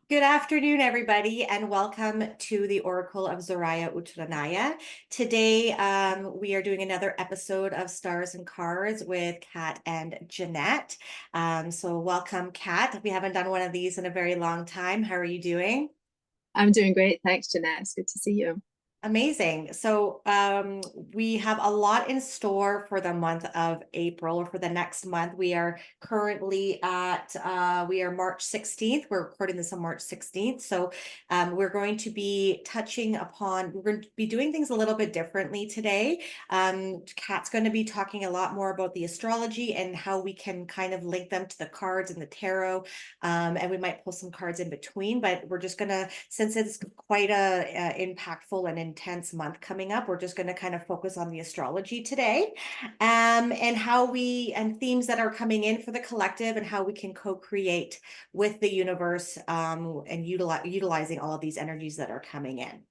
Good afternoon, everybody, and welcome to the Oracle of Zoraya Utranaya. Today, we are doing another episode of Stars and Cards with Kat and Jeanette. So welcome, Kat. We haven't done one of these in a very long time. How are you doing? I'm doing great. Thanks, Jeanette. It's good to see you. Amazing. So we have a lot in store for the month of April, or for the next month. We are currently at we are March 16th. We're recording this on March 16th. So we're going to be we're going to be doing things a little bit differently today. Kat's going to be talking a lot more about the astrology and how we can kind of link them to the cards and the tarot. And we might pull some cards in between, but we're just gonna, since it's quite a impactful and intense month coming up, we're just going to kind of focus on the astrology today, and and themes that are coming in for the collective, and how we can co-create with the universe, and utilizing all of these energies that are coming in.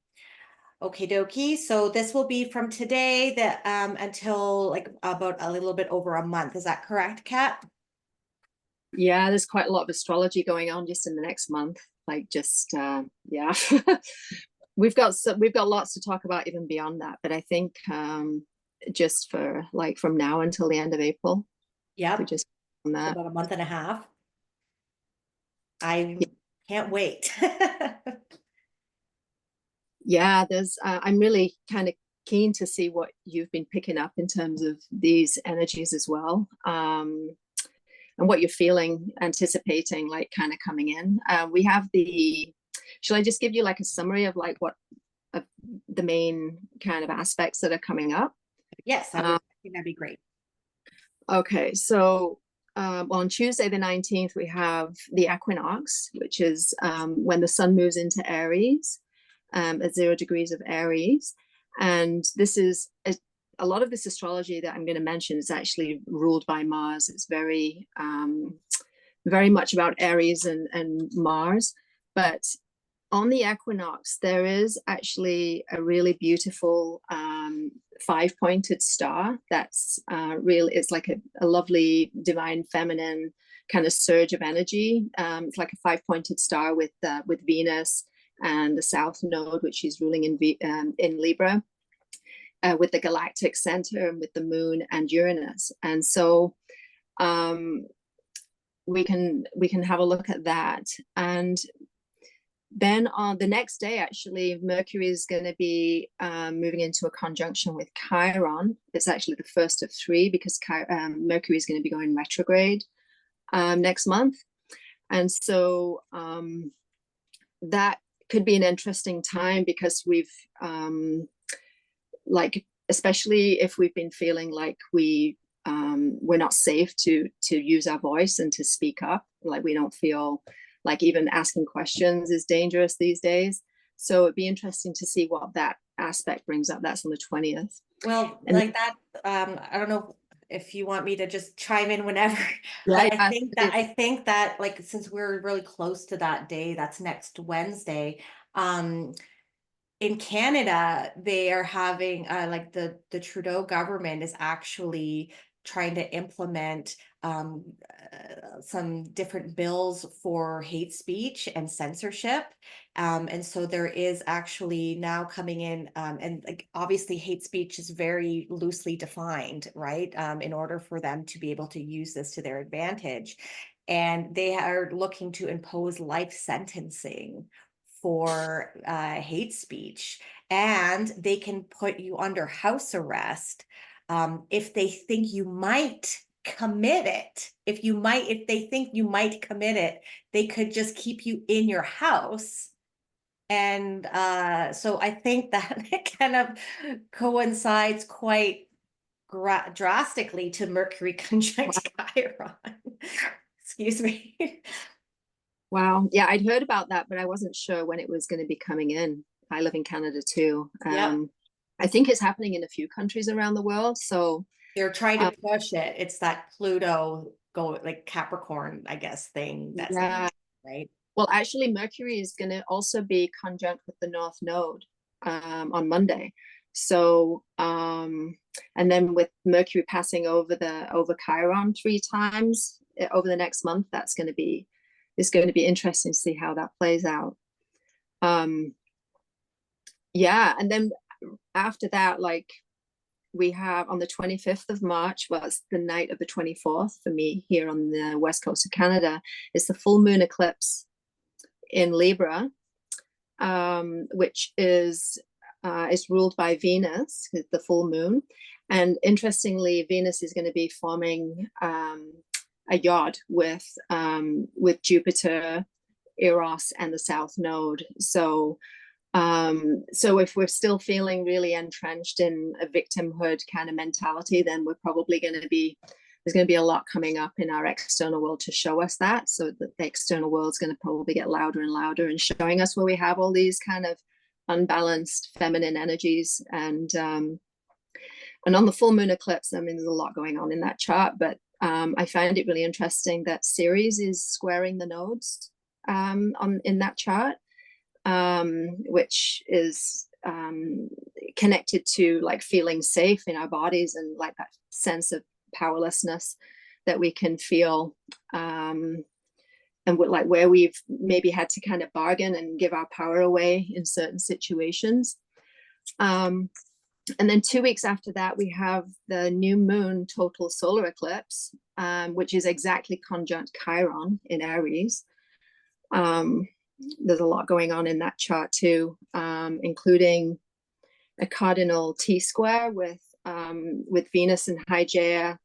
Okay, dokie. So this will be from today until like about a little bit over a month. Is that correct, Kat? Yeah, there's quite a lot of astrology going on just in the next month. Yeah. We've got lots to talk about even beyond that, but I think just for like from now until the end of April, we Yep. just on So that. about a month and a half. I can't wait. Yeah, there's I'm really kind of keen to see what you've been picking up in terms of these energies as well. And what you're feeling, anticipating, like kind of coming in. We have shall I just give you like a summary of like what the main kind of aspects that are coming up? Yes, I think that'd be great. Okay, so on Tuesday the 19th, we have the equinox, which is when the sun moves into Aries at 0 degrees of Aries. And this is a lot of this astrology that I'm going to mention is actually ruled by Mars. It's very much about Aries and Mars. But on the equinox, there is actually a really beautiful five-pointed star that's it's like a lovely divine feminine kind of surge of energy. It's like a five-pointed star with Venus and the South Node, which is ruling in Libra, with the galactic center and with the moon and Uranus. And so we can have a look at that. And then on the next day, actually, Mercury is going to be moving into a conjunction with Chiron. It's actually the first of three because Mercury is going to be going retrograde next month. And so that could be an interesting time because we've especially if we've been feeling like we're not safe to use our voice and to speak up, like we don't feel like even asking questions is dangerous these days. So it'd be interesting to see what that aspect brings up. That's on the 20th. Well, And like that, I don't know if you want me to just chime in whenever, yeah, but yeah, I think that like since we're really close to that day, that's next Wednesday. In Canada, they are having like the Trudeau government is actually trying to implement some different bills for hate speech and censorship. And so there is actually now coming in, and like obviously hate speech is very loosely defined, right? In order for them to be able to use this to their advantage. And they are looking to impose life sentencing for hate speech, and they can put you under house arrest if they think you might commit it. If they think you might commit it, they could just keep you in your house. And so I think that it kind of coincides quite drastically to Mercury conjunct Chiron. Excuse me. wow. Yeah, I'd heard about that, but I wasn't sure when it was going to be coming in. I live in Canada too. Yep. I think it's happening in a few countries around the world. So They're trying to um, push it. It's that Pluto go like Capricorn, I guess, thing that's yeah. right. Well, actually, Mercury is going to also be conjunct with the North Node on Monday. So, and then with Mercury passing over Chiron 3 times over the next month, that's going to be it's going to be interesting to see how that plays out. Yeah, and then after that, like, we have on the 25th of March, well, it's the night of the 24th for me here on the west coast of Canada, it's the full moon eclipse in Libra, which is ruled by Venus, the full moon. And interestingly, Venus is going to be forming a yod with Jupiter, Eros, and the South Node. So if we're still feeling really entrenched in a victimhood kind of mentality, then we're probably going to be, there's going to be a lot coming up in our external world to show us that. So that the external world's going to probably get louder and louder and showing us where we have all these kind of unbalanced feminine energies. And on the full moon eclipse, I mean, there's a lot going on in that chart, but I find it really interesting that Ceres is squaring the nodes in that chart. Which is connected to like feeling safe in our bodies and like that sense of powerlessness that we can feel, and like where we've maybe had to kind of bargain and give our power away in certain situations. And then 2 weeks after that, we have the new moon total solar eclipse, which is exactly conjunct Chiron in Aries. There's a lot going on in that chart too, including a cardinal T-square with Venus and Hygeia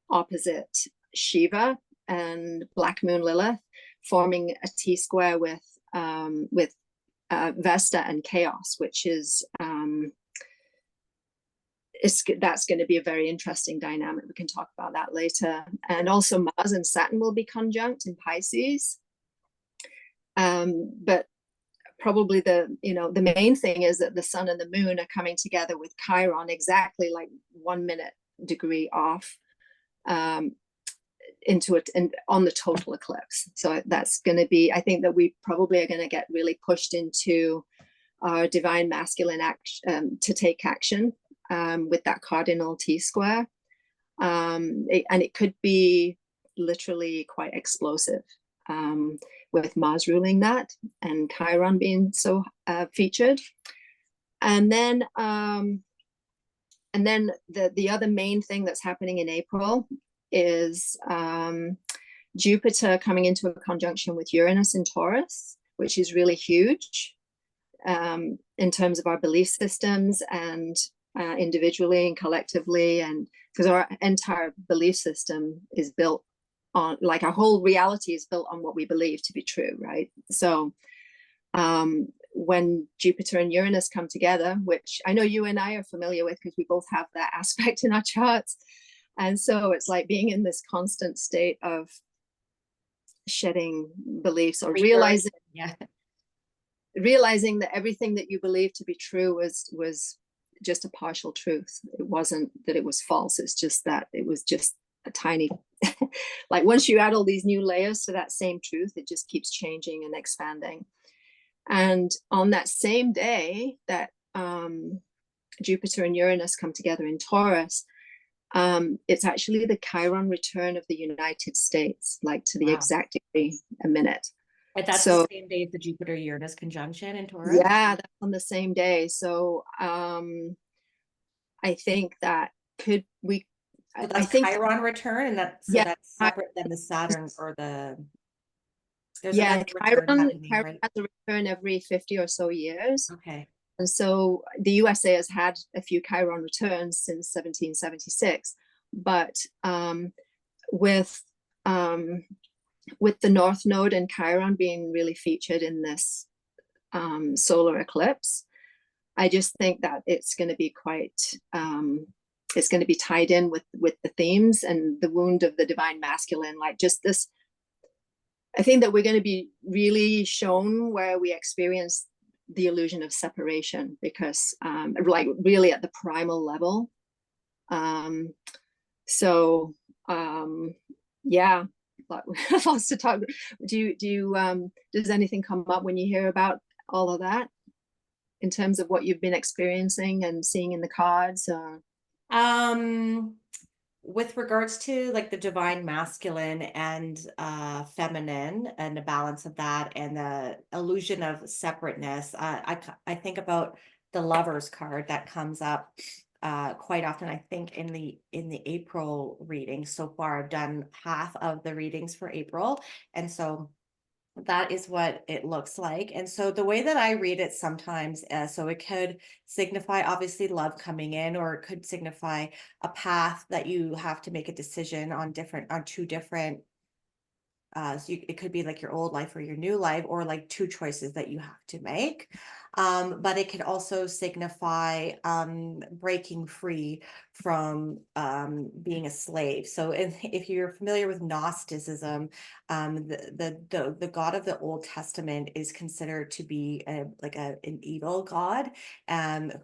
opposite Shiva and Black Moon Lilith, forming a T-square with Vesta and Chaos, which is that's going to be a very interesting dynamic. We can talk about that later. And also Mars and Saturn will be conjunct in Pisces. But probably the main thing is that the sun and the moon are coming together with Chiron exactly like 1 minute degree off into it and on the total eclipse. So that's going to be, I think that we probably are going to get really pushed into our divine masculine action, to take action with that cardinal T-square. And it could be literally quite explosive. With Mars ruling that and Chiron being so featured. And then the other main thing that's happening in April is Jupiter coming into a conjunction with Uranus in Taurus, which is really huge in terms of our belief systems and individually and collectively, and because our entire belief system is built on, like, our whole reality is built on what we believe to be true, right? So when Jupiter and Uranus come together, which I know you and I are familiar with because we both have that aspect in our charts, and so it's like being in this constant state of shedding beliefs or realizing that everything that you believe to be true was just a partial truth. It wasn't that it was false, it's just that it was just a tiny like once you add all these new layers to that same truth, it just keeps changing and expanding. And on that same day that Jupiter and Uranus come together in Taurus, it's actually the Chiron return of the United States, like to the exact degree, a minute. But that's the same day as the Jupiter Uranus conjunction in Taurus? Yeah, that's on the same day. So I think that so that's Chiron return, and that's separate than the Saturn or the. Chiron has a return every 50 or so years. Okay. And so the USA has had a few Chiron returns since 1776, but with the North Node and Chiron being really featured in this solar eclipse, I just think that it's going to be quite. It's going to be tied in with the themes and the wound of the divine masculine, like just this. I think that we're going to be really shown where we experience the illusion of separation, because like really at the primal level. Yeah, lots to talk. Does anything come up when you hear about all of that in terms of what you've been experiencing and seeing in the cards? with regards to like the divine masculine and feminine and the balance of that and the illusion of separateness, I think about the Lovers card that comes up quite often. I think in the April reading so far, I've done half of the readings for April, and so that is what it looks like. And so the way that I read it sometimes, so it could signify obviously love coming in, or it could signify a path that you have to make a decision on two different it could be like your old life or your new life, or like two choices that you have to make. But it could also signify breaking free from being a slave. So if you're familiar with Gnosticism, the God of the Old Testament is considered to be an evil God,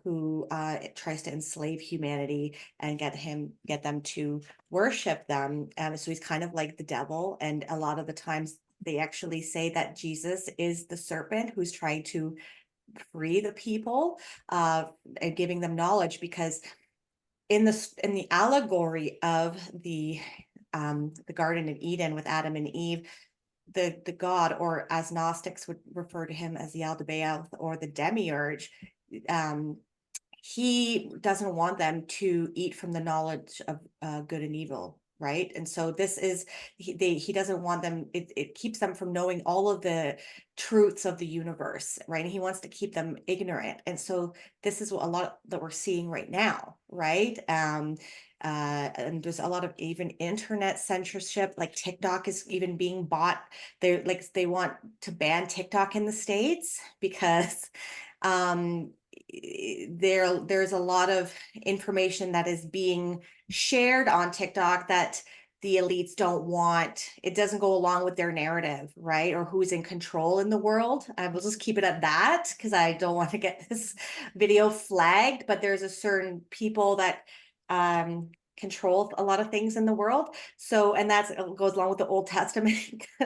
who tries to enslave humanity and get them to worship them. So he's kind of like the devil. And a lot of the times they actually say that Jesus is the serpent who's trying to free the people and giving them knowledge, because in the allegory of the Garden of Eden with Adam and Eve, the god, or as Gnostics would refer to him as the Aldebaoth or the demiurge, um, he doesn't want them to eat from the knowledge of good and evil, right? And so this is he doesn't want them, it keeps them from knowing all of the truths of the universe, right? And he wants to keep them ignorant. And so this is a lot that we're seeing right now, right? And there's a lot of even internet censorship, like TikTok is even being bought. They want to ban TikTok in the States because um there's a lot of information that is being shared on TikTok that the elites don't want. It doesn't go along with their narrative, right? Or who's in control in the world. I will just keep it at that because I don't want to get this video flagged, but there's a certain people that control a lot of things in the world. So, and that goes along with the Old Testament.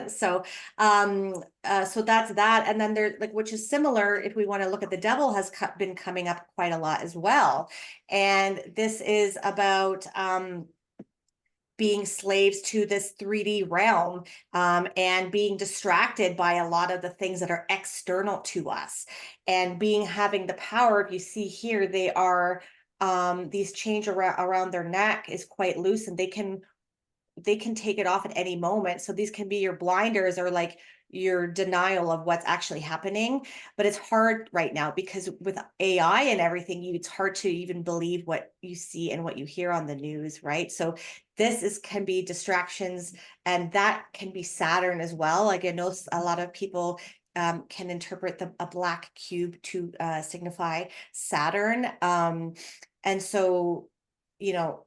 So so that's that. And then there's like, which is similar, if we want to look at the devil, has been coming up quite a lot as well. And this is about being slaves to this 3D realm, and being distracted by a lot of the things that are external to us, and having the power. If you see here, they are these chains around their neck is quite loose, and they can take it off at any moment. So these can be your blinders, or like your denial of what's actually happening. But it's hard right now because with AI and everything, it's hard to even believe what you see and what you hear on the news, right? So can be distractions, and that can be Saturn as well. Like I know a lot of people can interpret a black cube to signify Saturn. And so, you know,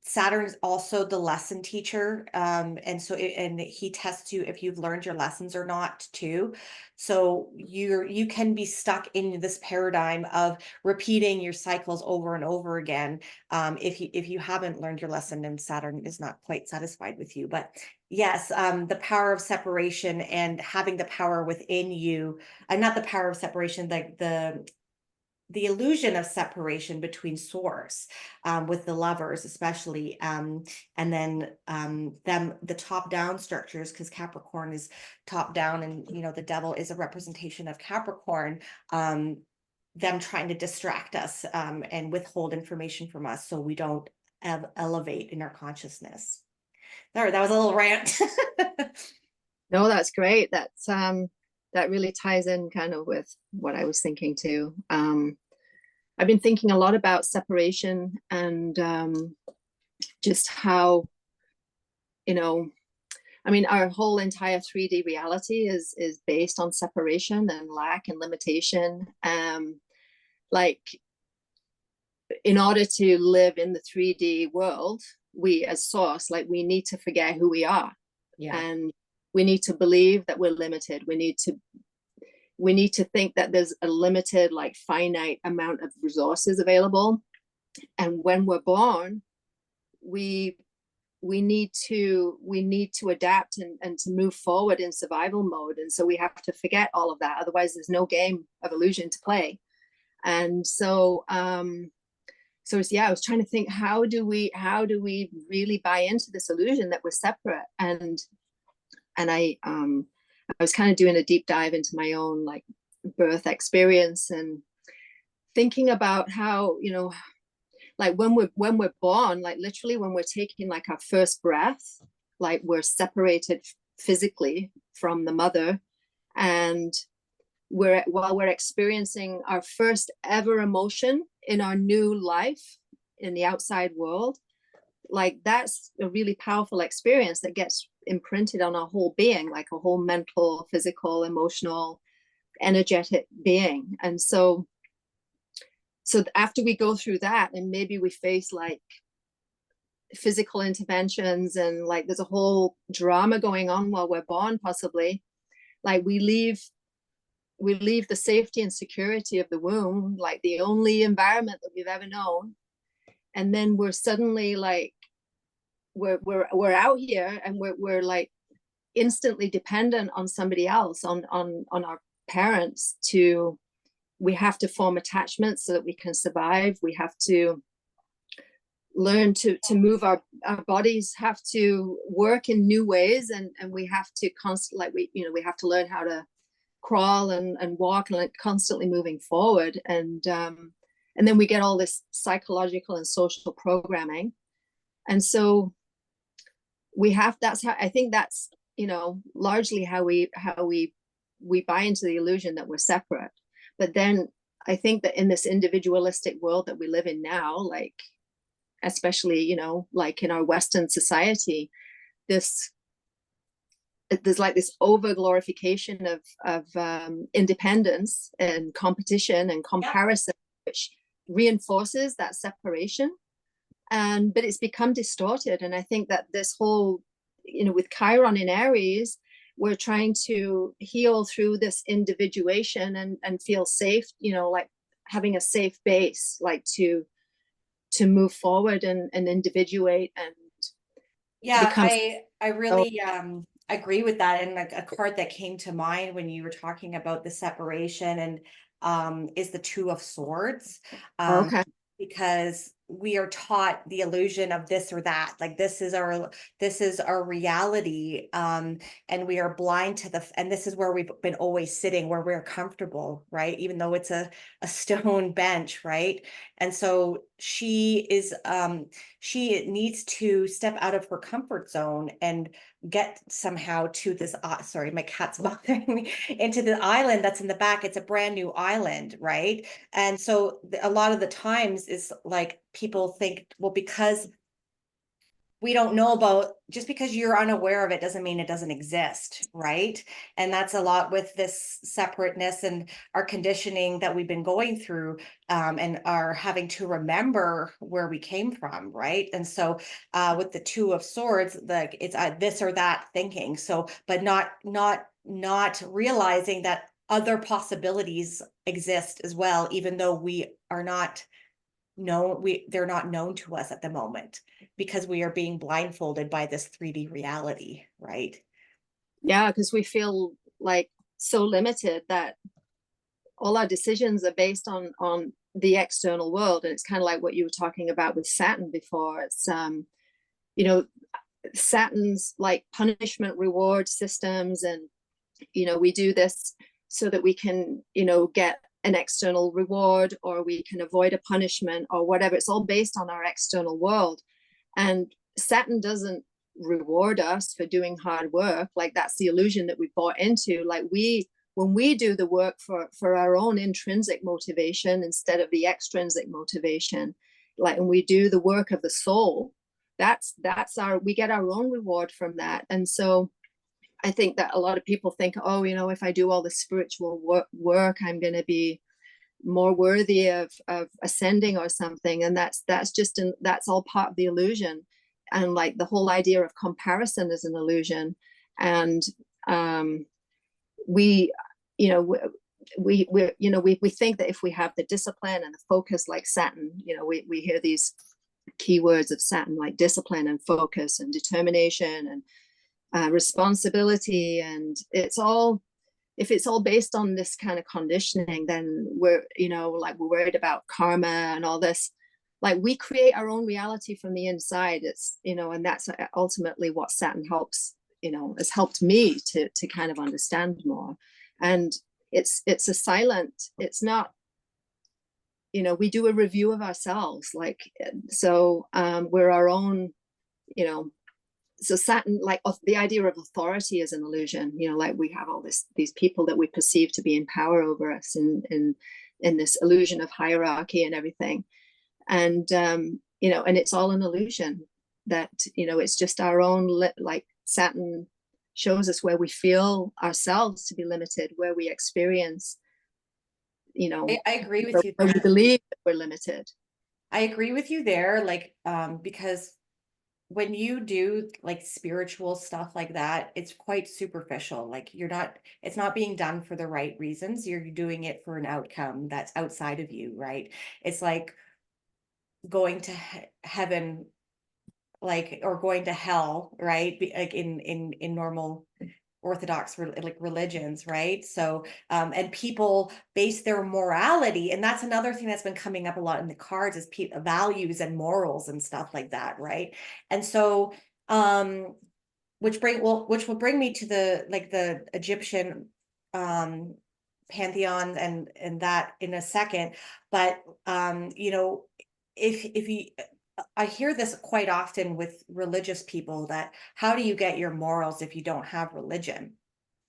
Saturn is also the lesson teacher, and so and he tests you if you've learned your lessons or not too. So you can be stuck in this paradigm of repeating your cycles over and over again, if you haven't learned your lesson and Saturn is not quite satisfied with you. But yes, the power of separation and having the power within you, and not the power of separation, like the illusion of separation between source, with the Lovers especially, and then the top down structures, because Capricorn is top down, and the devil is a representation of Capricorn, them trying to distract us and withhold information from us so we don't elevate in our consciousness. Sorry, that was a little rant. No, that's great. That really ties in kind of with what I was thinking too. I've been thinking a lot about separation and just how, I mean, our whole entire 3D reality is based on separation and lack and limitation. Like, in order to live in the 3D world, we as source, like, we need to forget who we are. Yeah. And we need to believe that we're limited. We need to think that there's a limited, like, finite amount of resources available. And when we're born, we need to adapt and to move forward in survival mode. And so we have to forget all of that. Otherwise, there's no game of illusion to play. And so yeah, I was trying to think, how do we really buy into this illusion that we're separate? And I was kind of doing a deep dive into my own like birth experience and thinking about how, you know, like when we're born, like literally when we're taking like our first breath, like we're separated physically from the mother, and while we're experiencing our first ever emotion in our new life in the outside world, like that's a really powerful experience that gets imprinted on our whole being, like a whole mental, physical, emotional, energetic being. And so after we go through that, and maybe we face like physical interventions, and like there's a whole drama going on while we're born, possibly, like we leave the safety and security of the womb, like the only environment that we've ever known, and then we're suddenly like we're out here, and we're like instantly dependent on somebody else, on our parents. To We have to form attachments so that we can survive. We have to learn to move our bodies, have to work in new ways, and we have to constantly, like, we have to learn how to crawl and walk, and like constantly moving forward. And then we get all this psychological and social programming. And so that's how I think that's, you know, largely how we buy into the illusion that we're separate. But then I think that in this individualistic world that we live in now, like especially, you know, like in our Western society, there's like this over glorification of independence and competition and comparison, which reinforces that separation. But it's become distorted. And I think that this whole, you know, with Chiron in Aries, we're trying to heal through this individuation and feel safe, you know, like having a safe base, like to move forward and individuate and become. I really agree with that. And a card that came to mind when you were talking about the separation and is the Two of Swords. Okay. Because we are taught the illusion of this or that, like this is our reality, and we are blind to and this is where we've been always sitting, where we're comfortable, right? Even though it's a stone bench, right? And so she needs to step out of her comfort zone and get somehow to this sorry, my cat's bothering me, into the island that's in the back. It's a brand new island, right? And so a lot of the times is like people think, well, because we don't know about, just because you're unaware of it doesn't mean it doesn't exist, right? And that's a lot with this separateness and our conditioning that we've been going through, and are having to remember where we came from, right? And so with the Two of Swords, like it's this or that thinking. So, but not realizing that other possibilities exist as well, even though we are not they're not known to us at the moment, because we are being blindfolded by this 3D reality, right? Yeah, because we feel like so limited that all our decisions are based on the external world. And it's kind of like what you were talking about with Saturn before. It's you know, Saturn's like punishment reward systems, and you know, we do this so that we can, you know, get an external reward, or we can avoid a punishment or whatever. It's all based on our external world. And Saturn doesn't reward us for doing hard work. Like that's the illusion that we bought into. Like when we do the work for our own intrinsic motivation instead of the extrinsic motivation, like, and we do the work of the soul, that's we get our own reward from that. And so I think that a lot of people think, oh, you know, if I do all the spiritual work, I'm going to be more worthy of ascending or something. And that's that's all part of the illusion. And like the whole idea of comparison is an illusion. And we, you know, we think that if we have the discipline and the focus like Saturn, you know, we hear these keywords of Saturn like discipline and focus and determination and responsibility, and it's all, if it's all based on this kind of conditioning, then we're, you know, like we're worried about karma and all this. like we create our own reality from the inside. It's, you know, and that's ultimately what Saturn helps, you know, has helped me to kind of understand more. And it's a silent, it's not, you know, we do a review of ourselves, like, so we're our own, you know, so Saturn, like the idea of authority is an illusion, you know, like we have all these people that we perceive to be in power over us in this illusion of hierarchy and everything. And you know, and it's all an illusion, that, you know, it's just our own, like Saturn shows us where we feel ourselves to be limited, where we experience, you know, I agree with you where we there. believe that we're limited. I agree with you there, like, because when you do like spiritual stuff like that, it's quite superficial. Like it's not being done for the right reasons. You're doing it for an outcome that's outside of you, right? It's like going to heaven, like, or going to hell, right? Like in normal orthodox like religions, right? So and people base their morality, and that's another thing that's been coming up a lot in the cards, is values and morals and stuff like that, right? And so which will bring me to the Egyptian um pantheon and that in a second. But you know, if you, I hear this quite often with religious people, that how do you get your morals if you don't have religion?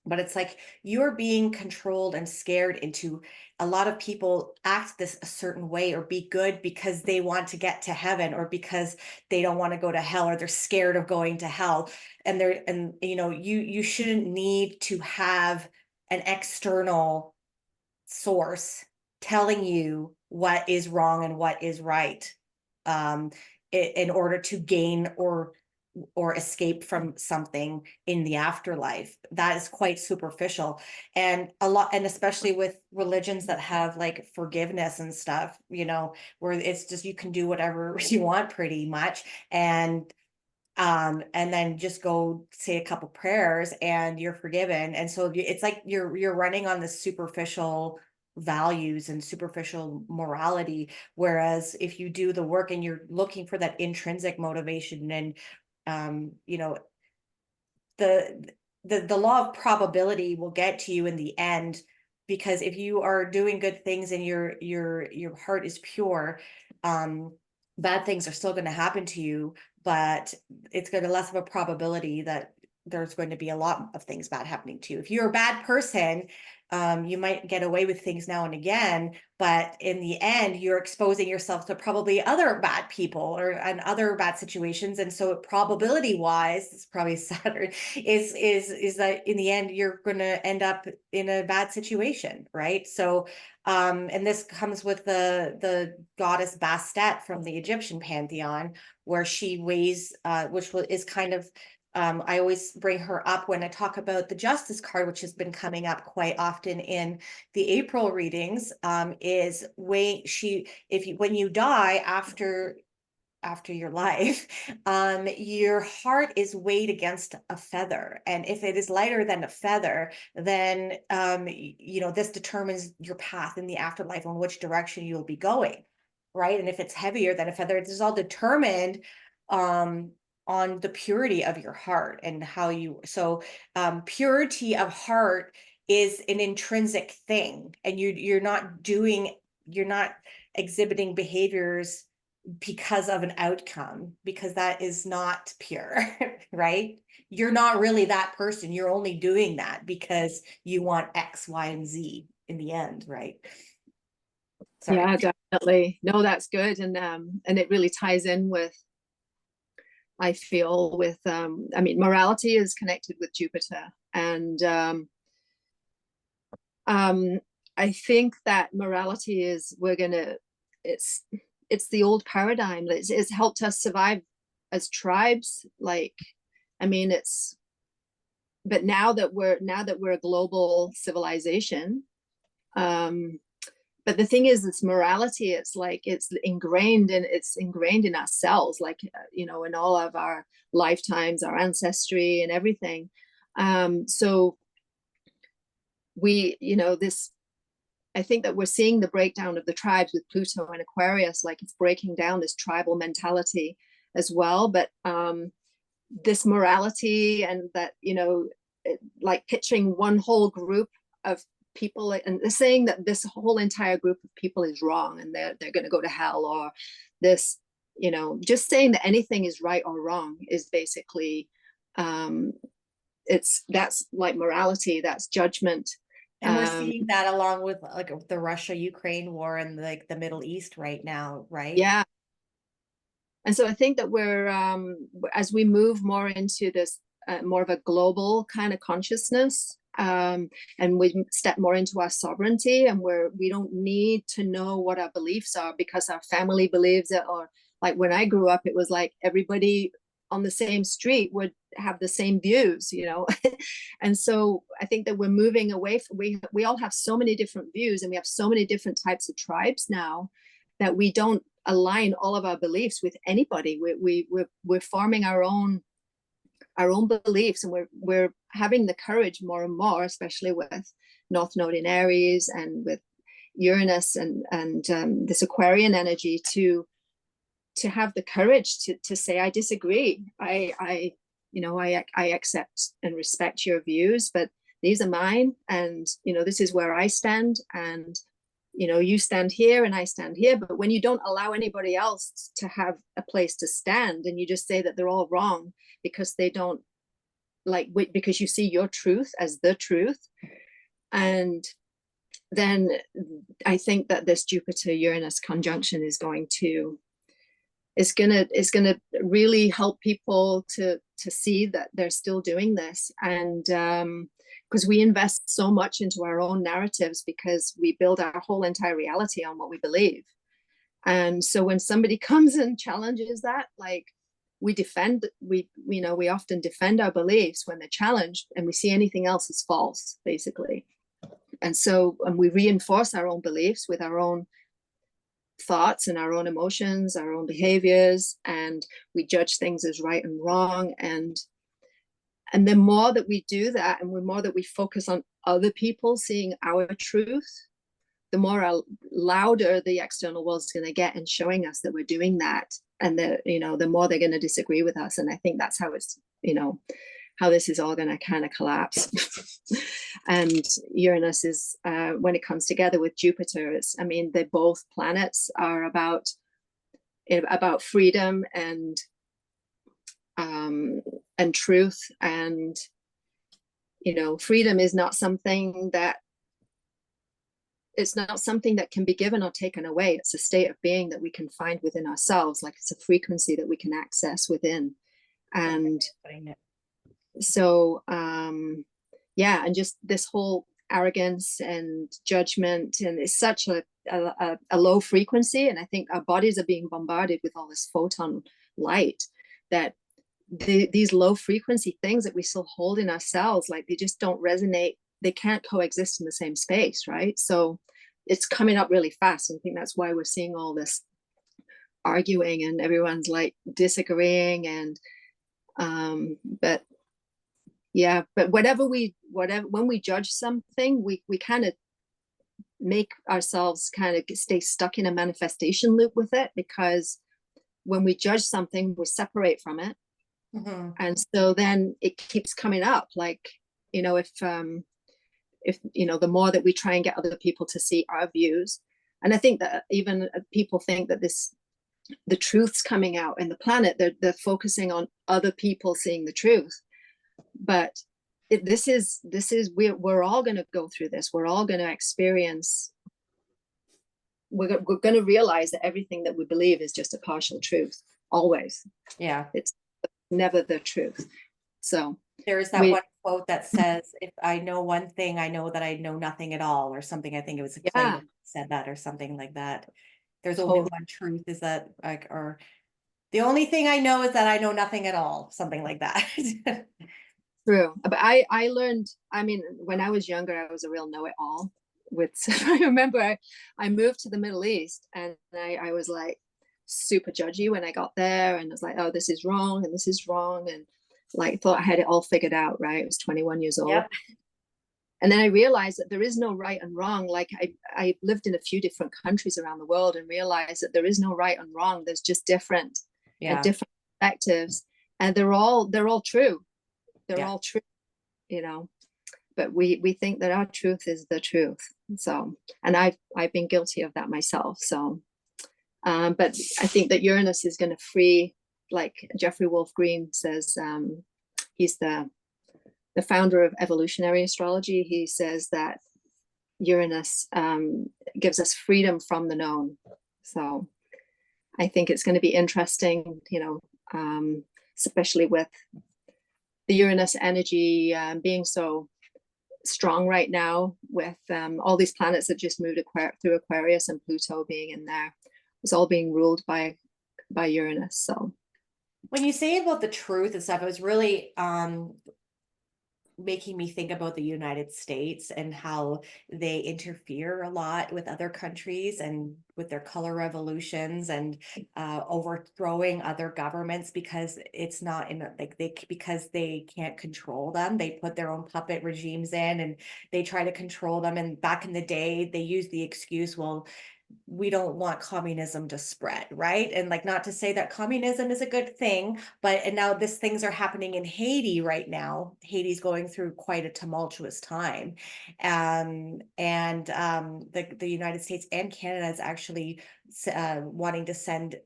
But it's like you're being controlled and scared into, a lot of people act this a certain way or be good because they want to get to heaven, or because they don't want to go to hell, or they're scared of going to hell. And you know, you shouldn't need to have an external source telling you what is wrong and what is right, um, in order to gain or escape from something in the afterlife. That is quite superficial. And a lot, and especially with religions that have like forgiveness and stuff, you know, where it's just you can do whatever you want pretty much. And then just go say a couple prayers and you're forgiven. And so it's like you're running on this superficial values and superficial morality, whereas if you do the work and you're looking for that intrinsic motivation, and you know, the the law of probability will get to you in the end, because if you are doing good things and your heart is pure, um bad things are still going to happen to you, but it's going to less of a probability that there's going to be a lot of things bad happening to you. If you're a bad person, you might get away with things now and again, but in the end, you're exposing yourself to probably other bad people or and other bad situations. And so, probability wise, it's probably Saturn is that in the end you're going to end up in a bad situation, right? So, and this comes with the goddess Bastet from the Egyptian pantheon, where she weighs, which is kind of, I always bring her up when I talk about the Justice card, which has been coming up quite often in the April readings, is if you, when you die after your life, your heart is weighed against a feather. And if it is lighter than a feather, then, you know, this determines your path in the afterlife, on which direction you'll be going, right? And if it's heavier than a feather, this is all determined, on the purity of your heart and how you, so purity of heart is an intrinsic thing, and you're not exhibiting behaviors because of an outcome, because that is not pure. Right? You're not really that person, you're only doing that because you want X, Y, and Z in the end, right? Sorry. Yeah, definitely. No, that's good. And it really ties in with, I feel, with I mean, morality is connected with Jupiter. And I think that morality is, it's the old paradigm. It's helped us survive as tribes. Like, I mean, but now that we're a global civilization, but the thing is, it's morality, it's like it's ingrained in our cells, like, you know, in all of our lifetimes, our ancestry and everything. So we, you know, this I think that we're seeing the breakdown of the tribes with Pluto and Aquarius, like it's breaking down this tribal mentality as well. But this morality and that, like pitching one whole group of people and saying that this whole entire group of people is wrong and they're going to go to hell, or this, just saying that anything is right or wrong is basically, that's like morality, that's judgment. And we're seeing that along with like the Russia-Ukraine war and like the Middle East right now, right? Yeah. And so I think that we're, as we move more into this, more of a global kind of consciousness, and we step more into our sovereignty, and we don't need to know what our beliefs are because our family believes it, or like when I grew up, it was like everybody on the same street would have the same views, and so I think that we're moving away from, we all have so many different views, and we have so many different types of tribes now that we don't align all of our beliefs with anybody. We're forming our own beliefs, and we're having the courage more and more, especially with North Node in Aries and with Uranus and this Aquarian energy, to have the courage to say, I disagree. I accept and respect your views, but these are mine, and this is where I stand, and you stand here and I stand here. But when you don't allow anybody else to have a place to stand, and you just say that they're all wrong because they don't because you see your truth as the truth, and then I think that this Jupiter Uranus conjunction is going to really help people to see that they're still doing this. And because we invest so much into our own narratives, because we build our whole entire reality on what we believe. And so when somebody comes and challenges that, like, we often defend our beliefs when they're challenged, and we see anything else as false, basically. And we reinforce our own beliefs with our own thoughts and our own emotions, our own behaviors, and we judge things as right and wrong. And the more that we do that, and the more that we focus on other people seeing our truth, the more louder the external world is going to get in showing us that we're doing that, and the more they're going to disagree with us. And I think that's how it's how this is all going to kind of collapse. And Uranus is, when it comes together with Jupiter, they both planets are about freedom and truth. And freedom is not something that can be given or taken away. It's a state of being that we can find within ourselves, like it's a frequency that we can access within. And so and just this whole arrogance and judgment, and it's such a low frequency, and I think our bodies are being bombarded with all this photon light, that these low frequency things that we still hold in ourselves, like, they just don't resonate, they can't coexist in the same space, right? So it's coming up really fast, and I think that's why we're seeing all this arguing, and everyone's like disagreeing, and but when we judge something, we kind of make ourselves kind of stay stuck in a manifestation loop with it, because when we judge something, we separate from it. Mm-hmm. And so then it keeps coming up, like, if the more that we try and get other people to see our views, and I think that even people think that the truth's coming out in the planet, they're focusing on other people seeing the truth. But we're all going to go through this. We're all going to experience. We're going to realize that everything that we believe is just a partial truth. Always. Yeah. It's never the truth. So there's that one quote that says, "If I know one thing, I know that I know nothing at all," or something. I think it was Clay said that, or something like that. There's only one truth. Is that like, or the only thing I know is that I know nothing at all. Something like that. True. But I learned, when I was younger, I was a real know-it-all. I remember I moved to the Middle East, and I was like super judgy when I got there, and I was like, oh, this is wrong and this is wrong, and like thought I had it all figured out, right? I was 21 years old. Yep. And then I realized that there is no right and wrong. Like I lived in a few different countries around the world and realized that there is no right and wrong. There's just different Yeah. different perspectives, and they're all true. They're Yeah. all true, you know. But we think that our truth is the truth. So, and I've been guilty of that myself. So, but I think that Uranus is going to free, like Jeffrey Wolf Green says, he's the founder of evolutionary astrology. He says that Uranus gives us freedom from the known. So I think it's going to be interesting, you know, especially with the Uranus energy being so strong right now, with all these planets that just moved through Aquarius and Pluto being in there. It's all being ruled by Uranus. So when you say about the truth and stuff, it was really making me think about the United States and how they interfere a lot with other countries and with their color revolutions and overthrowing other governments because it's not in like because they can't control them. They put their own puppet regimes in and they try to control them. And back in the day, they used the excuse, well, we don't want communism to spread, right? And like, not to say that communism is a good thing, but and now these things are happening in Haiti right now. Haiti's going through quite a tumultuous time. The United States and Canada is actually wanting to send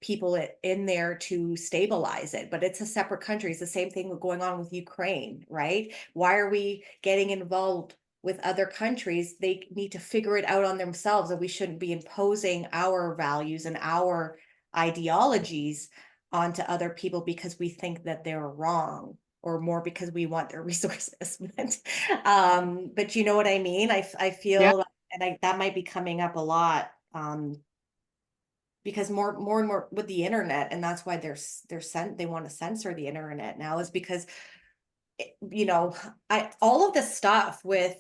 people in there to stabilize it, but it's a separate country. It's the same thing going on with Ukraine, right? Why are we getting involved with other countries? They need to figure it out on themselves, and we shouldn't be imposing our values and our ideologies onto other people because we think that they're wrong, or more because we want their resources. But you know what I mean? I yeah, feel, and that might be coming up a lot. Because more and more with the internet, and that's why they want to censor the internet now, is because you know, all of this stuff with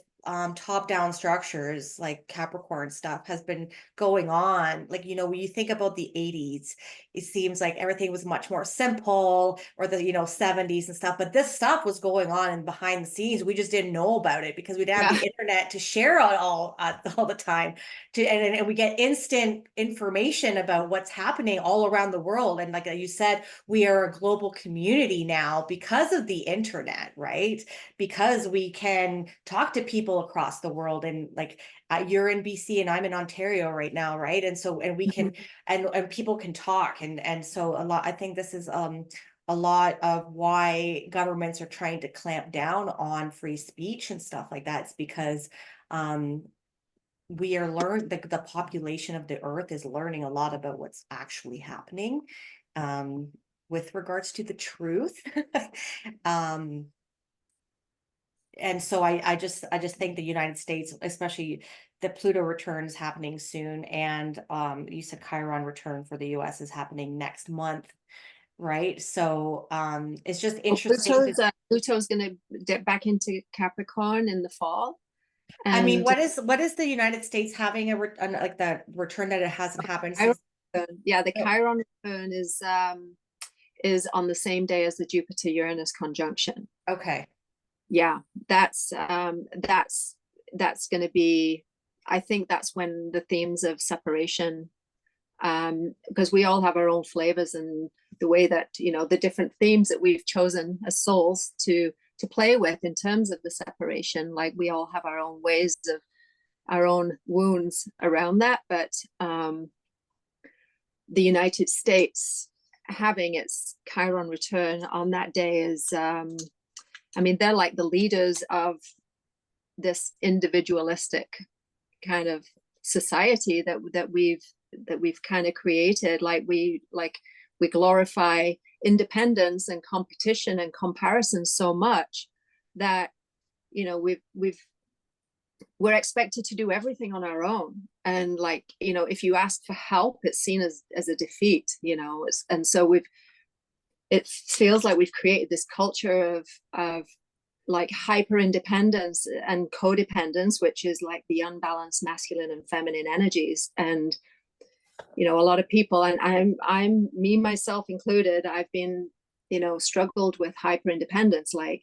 top down structures like Capricorn stuff has been going on. Like, you know, when you think about the 80s, it seems like everything was much more simple, or the, you know, 70s and stuff, but this stuff was going on and behind the scenes. We just didn't know about it because we didn't have yeah, the internet to share it all the time. And we get instant information about what's happening all around the world. And like you said, we are a global community now because of the internet, right? Because we can talk to people across the world. And like you're in BC and I'm in Ontario right now, right? And so, and we can, and people can talk. And so a lot, I think this is a lot of why governments are trying to clamp down on free speech and stuff like that. It's because we are the population of the earth is learning a lot about what's actually happening with regards to the truth. um and so I just think the United States, especially the Pluto return is happening soon, and you said Chiron return for the US is happening next month, right? So it's just well, interesting to, Pluto's going to dip back into Capricorn in the fall, I mean, and what is the United States having like the return that it hasn't happened Chiron since? yeah, the Oh, Chiron return is on the same day as the Jupiter Uranus conjunction. okay. Yeah, that's going to be, I think that's when the themes of separation, because we all have our own flavors, and the way that, you know, the different themes that we've chosen as souls to play with in terms of the separation, like we all have our own ways of our own wounds around that. But the United States having its Chiron return on that day is, I mean, they're like the leaders of this individualistic kind of society that we've kind of created. Like we glorify independence and competition and comparison so much that, you know, we're expected to do everything on our own. And like, you know, if you ask for help, it's seen as a defeat, you know. And so it feels like we've created this culture of like hyper independence and codependence, which is like the unbalanced masculine and feminine energies. And, you know, a lot of people, and I'm me myself included, I've been, you know, struggled with hyper independence. Like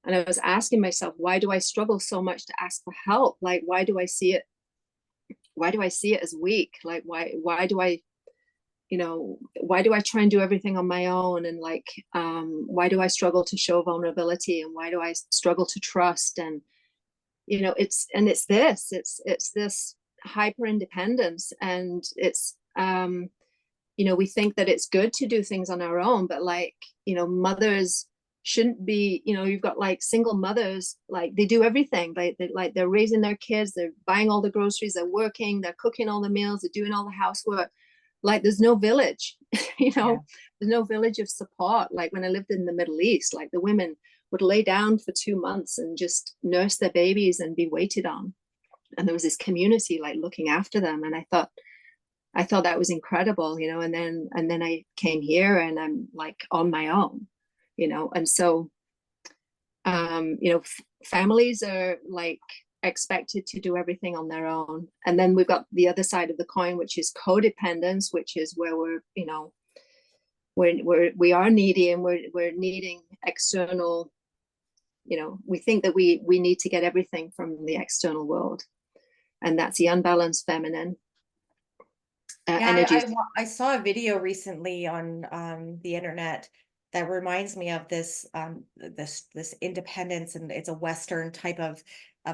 And I was asking myself, why do I struggle so much to ask for help? Like, why do I see it? Why do I see it as weak? Like, why do I, why do I try and do everything on my own? And like, why do I struggle to show vulnerability? And why do I struggle to trust? And, it's this hyper independence. And it's, we think that it's good to do things on our own, but like, mothers shouldn't be, you've got like single mothers, like they do everything. They're raising their kids, they're buying all the groceries, they're working, they're cooking all the meals, they're doing all the housework. Like there's no village, Yeah. there's no village of support. Like when I lived in the Middle East, like the women would lay down for 2 months and just nurse their babies and be waited on. And there was this community like looking after them. And I thought that was incredible, and then I came here and I'm like on my own, and so, families are like expected to do everything on their own. And then we've got the other side of the coin, which is codependence, which is where we are needy and we're needing external, we think that we need to get everything from the external world. And that's the unbalanced feminine. Energies. I saw a video recently on the internet that reminds me of this this independence, and it's a Western type of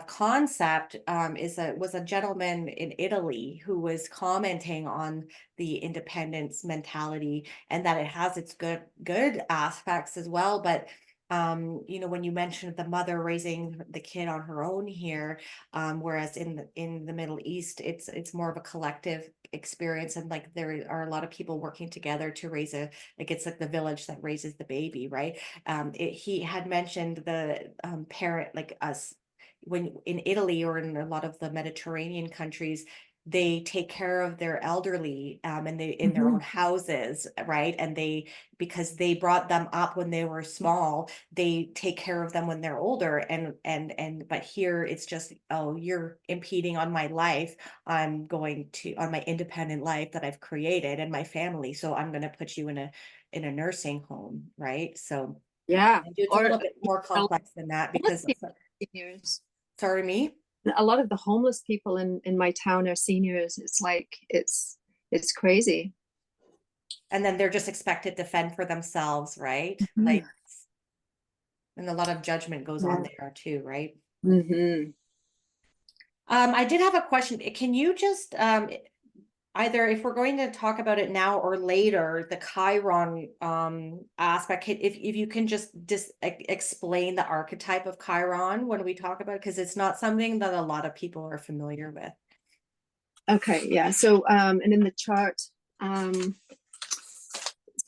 concept. Was a gentleman in Italy who was commenting on the independence mentality, and that it has its good aspects as well, but when you mentioned the mother raising the kid on her own here, whereas in the Middle East, it's more of a collective experience, and like there are a lot of people working together to raise it's like the village that raises the baby, right? He had mentioned the parent, like us, when in Italy or in a lot of the Mediterranean countries, they take care of their elderly, and they in their own houses, right? And because they brought them up when they were small, they take care of them when they're older. But here it's just, oh, you're impeding on my life. I'm going to on my independent life that I've created and my family. So I'm going to put you in a nursing home, right? So Yeah. it's a Or little bit more complex than that because seniors. sorry, me. A lot of the homeless people in my town are seniors. It's like it's crazy. And then they're just expected to fend for themselves, right? Mhm. Like, and a lot of judgment goes on there too, right? Mm-hmm. I did have a question. Can you just either, if we're going to talk about it now or later, the Chiron aspect, if you can just explain the archetype of Chiron when we talk about it, because it's not something that a lot of people are familiar with. Okay, yeah. So and in the chart, so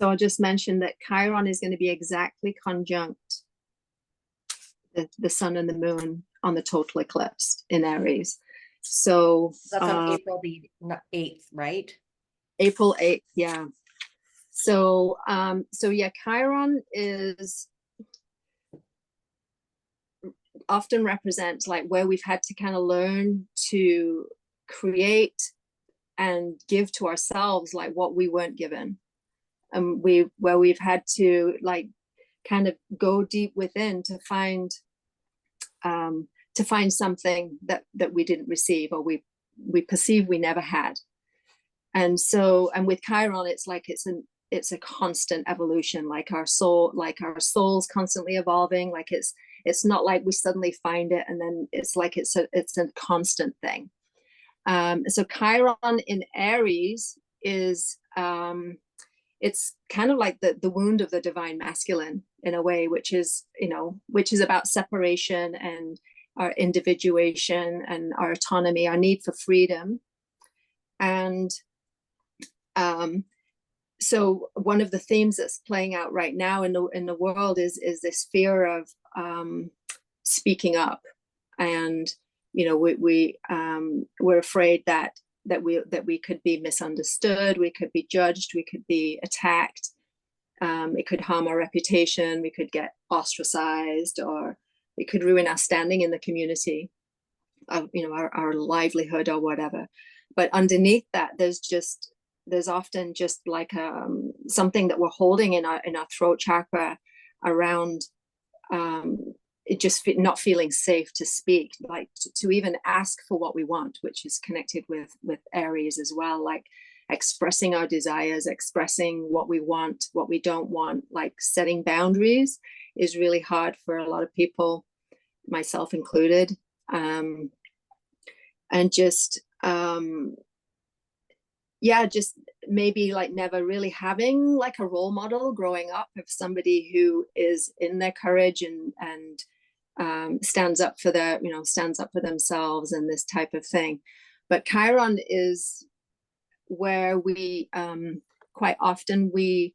I'll just mention that Chiron is going to be exactly conjunct the sun and the moon on the total eclipse in Aries. So That's on April the 8th, right? April 8th, yeah. So yeah, Chiron is often represents like where we've had to kind of learn to create and give to ourselves like what we weren't given, and where we've had to like kind of go deep within to find something that we didn't receive, or we perceive we never had. And so, and with Chiron, it's like it's a constant evolution. Like our soul's constantly evolving. Like it's not like we suddenly find it and then it's like it's a constant thing. So Chiron in Aries is it's kind of like the wound of the divine masculine in a way, which is about separation and our individuation and our autonomy, our need for freedom. And so one of the themes that's playing out right now in the world is this fear of speaking up, and we're afraid that we could be misunderstood, we could be judged, we could be attacked, it could harm our reputation, we could get ostracized, or it could ruin our standing in the community, our livelihood or whatever. But underneath that, there's often just like something that we're holding in our throat chakra around not feeling safe to speak, like to even ask for what we want, which is connected with Aries as well, like expressing our desires, expressing what we want, what we don't want, like setting boundaries is really hard for a lot of people, myself included. And just just maybe like never really having like a role model growing up of somebody who is in their courage and stands up for themselves and this type of thing. But Chiron is where we quite often we're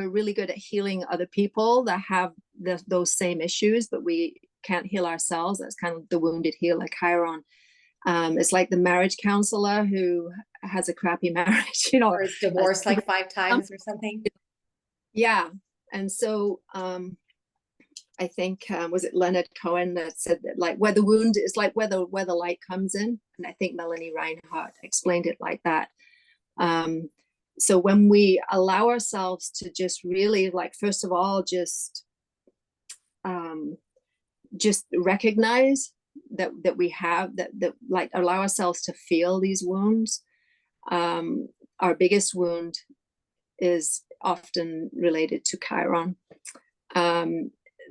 really good at healing other people that have those same issues, but we can't heal ourselves. That's kind of the wounded healer, Chiron. It's like the marriage counselor who has a crappy marriage, or is divorced like 5 times or something. Yeah. And so I think was it Leonard Cohen that said that, like, where the wound is, like where the light comes in. And I think Melanie Reinhardt explained it like that. So when we allow ourselves to just really, like, first of all, just recognize that we have that like allow ourselves to feel these wounds. Our biggest wound is often related to Chiron.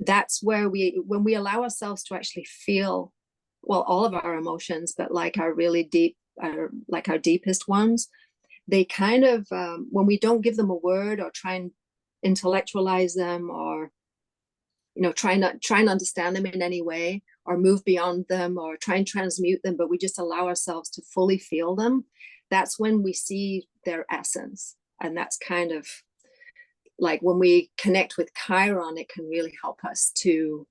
That's where when we allow ourselves to actually feel, well, all of our emotions, but like our really deep, like our deepest ones, they kind of, when we don't give them a word or try and intellectualize them, or try and understand them in any way, or move beyond them, or try and transmute them, but we just allow ourselves to fully feel them, that's when we see their essence. And that's kind of like when we connect with Chiron, it can really help us to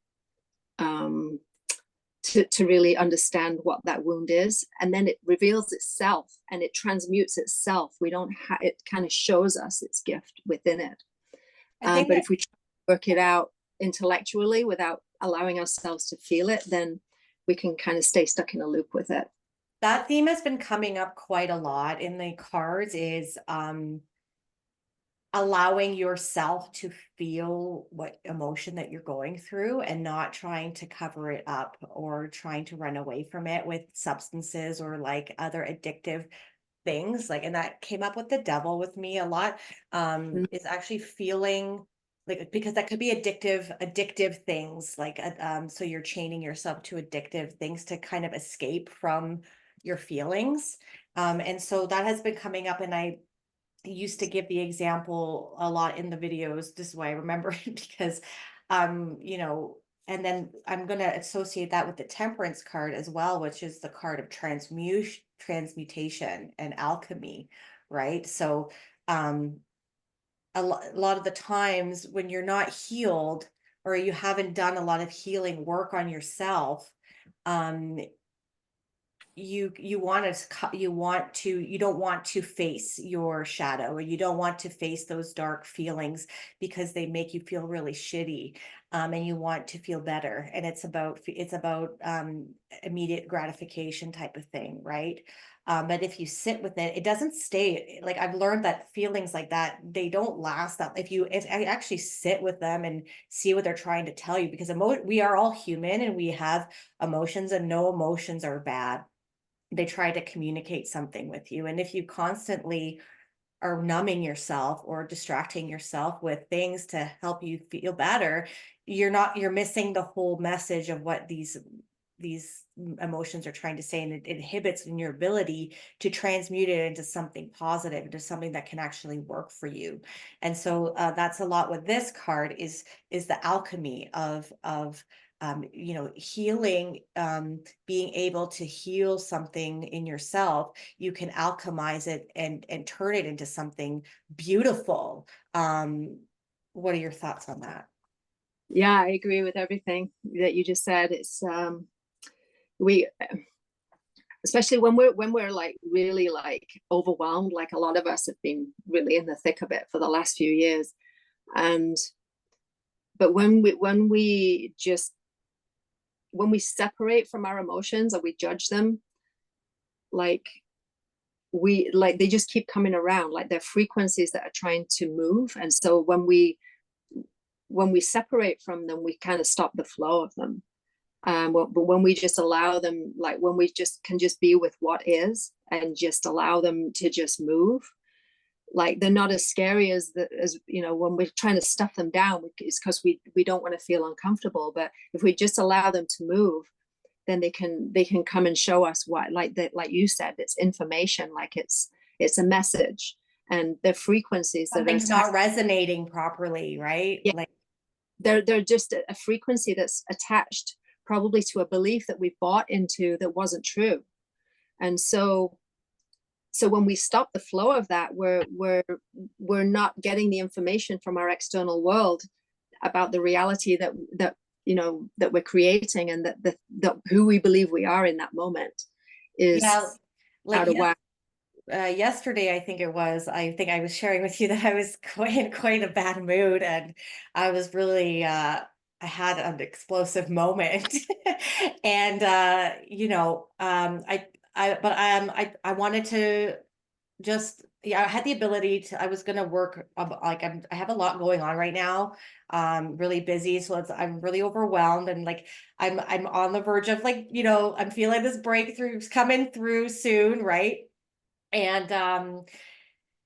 really understand what that wound is, and then it reveals itself and it transmutes itself. We don't have it, kind of shows us its gift within it. But if we try to work it out intellectually without allowing ourselves to feel it, then we can kind of stay stuck in a loop with it. That theme has been coming up quite a lot in the cards, is allowing yourself to feel what emotion that you're going through and not trying to cover it up or trying to run away from it with substances or like other addictive things. Like, and that came up with the devil with me a lot. Is actually feeling like, because that could be addictive things, like so you're chaining yourself to addictive things to kind of escape from your feelings. And so that has been coming up, and I used to give the example a lot in the videos. This is why I remember it, because and then I'm going to associate that with the Temperance card as well, which is the card of transmutation and alchemy, right? So a lot of the times when you're not healed, or you haven't done a lot of healing work on yourself, you don't want to face your shadow, or you don't want to face those dark feelings because they make you feel really shitty, and you want to feel better, and it's about immediate gratification type of thing, right? But if you sit with it, it doesn't stay. Like, I've learned that feelings like that, they don't last. That if I actually sit with them and see what they're trying to tell you, because we are all human and we have emotions, and no emotions are bad. They try to communicate something with you. And if you constantly are numbing yourself or distracting yourself with things to help you feel better, you're missing the whole message of what these emotions are trying to say, and it inhibits in your ability to transmute it into something positive, into something that can actually work for you. And so that's a lot with this card, is the alchemy of healing, being able to heal something in yourself. You can alchemize it and turn it into something beautiful. What are your thoughts on that? Yeah, I agree with everything that you just said. It's we, especially when we're like really like overwhelmed, like a lot of us have been really in the thick of it for the last few years. But when we separate from our emotions, or we judge them, like they just keep coming around, like they're frequencies that are trying to move. And so when we when we separate from them, we kind of stop the flow of them. But when we just allow them, like when we just can just be with what is and just allow them to just move, like they're not as scary as when we're trying to stuff them down, it's because we don't want to feel uncomfortable. But if we just allow them to move, then they can come and show us what, like that, like you said, it's information, like it's a message, and the frequencies that Something's not resonating properly, right? yeah, Like they're just a frequency that's attached probably to a belief that we bought into that wasn't true. And so when we stop the flow of that, we're not getting the information from our external world about the reality that that we're creating, and that who we believe we are in that moment is like out of whack. Yesterday, I think I was sharing with you that I was in quite a bad mood, and I was really I had an explosive moment. And I wanted to just, yeah, I had the ability to, I was going to work, like I have a lot going on right now, really busy. So I'm really overwhelmed, and like, I'm on the verge of, like, I'm feeling this breakthrough coming through soon. Right. And,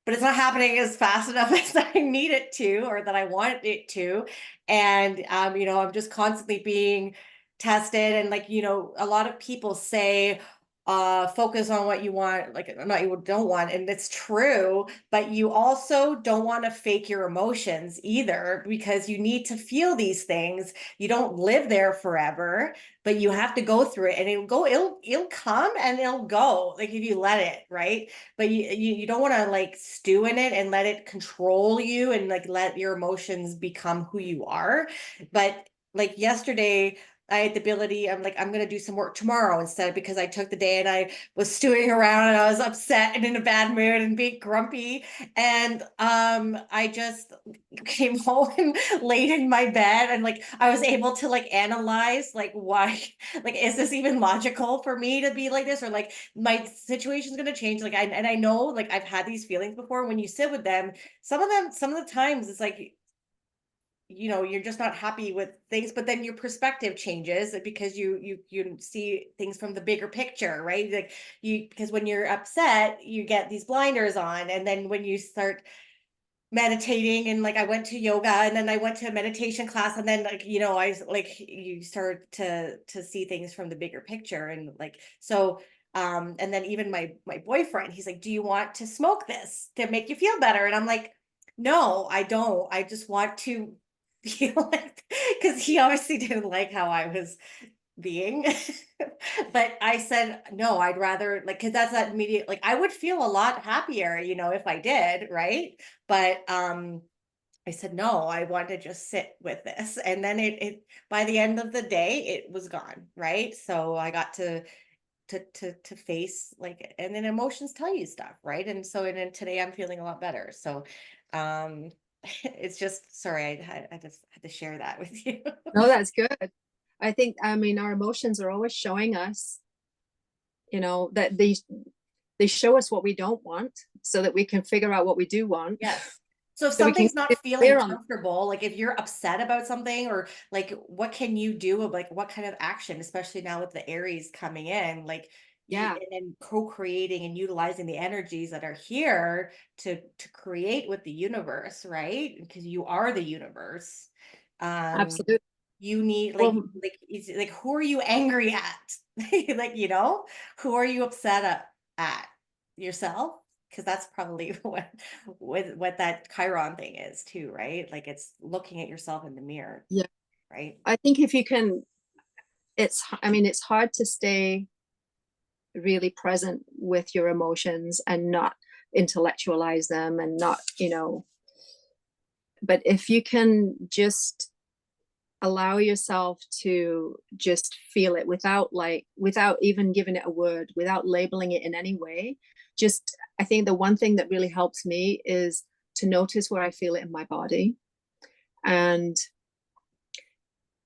but it's not happening as fast enough as I need it to, or that I want it to. And, I'm just constantly being tested. And like, a lot of people say, focus on what you want, like not you don't want. And it's true, but you also don't want to fake your emotions either, because you need to feel these things. You don't live there forever, but you have to go through it, and it'll come and it'll go, like if you let it, right? But you don't want to like stew in it and let it control you, and like let your emotions become who you are. But like yesterday, I had the ability, I'm like, I'm going to do some work tomorrow instead, because I took the day and I was stewing around and I was upset and in a bad mood and being grumpy. And I just came home and laid in my bed, and like I was able to like analyze like why, like, is this even logical for me to be like this, or like my situation's going to change. Like I know, like I've had these feelings before. When you sit with them, some of the times it's like, you're just not happy with things, but then your perspective changes because you see things from the bigger picture, right? Like because when you're upset, you get these blinders on. And then when you start meditating, and like I went to yoga, and then I went to a meditation class, and then like, I like, you start to see things from the bigger picture. And like, so and then even my boyfriend, he's like, do you want to smoke this to make you feel better? And I'm like, no, I don't. I just want to feel like, because he obviously didn't like how I was being. But I said, no, I'd rather, like, because that's that immediate, like I would feel a lot happier, if I did, right? But I said, no, I want to just sit with this. And then it by the end of the day, it was gone, right? So I got to face, like, and then emotions tell you stuff, right? And so, and then today I'm feeling a lot better. So it's just, sorry, I just had to share that with you. No, that's good. I think, I mean, our emotions are always showing us, that they show us what we don't want, so that we can figure out what we do want. Yes. So if So we can something's not feeling comfortable, like if you're upset about something, or like what can you do, like what kind of action, especially now with the Aries coming in, like yeah, and then co-creating and utilizing the energies that are here to create with the universe, right? Because you are the universe. absolutely. You need Well, like who are you angry at? Like, who are you upset at? Yourself? Because that's probably what that Chiron thing is too, right? Like it's looking at yourself in the mirror, yeah, right? I think if you can, it's hard to stay really present with your emotions and not intellectualize them, and not, but if you can just allow yourself to just feel it without even giving it a word, without labeling it in any way. Just, I think the one thing that really helps me is to notice where I feel it in my body, and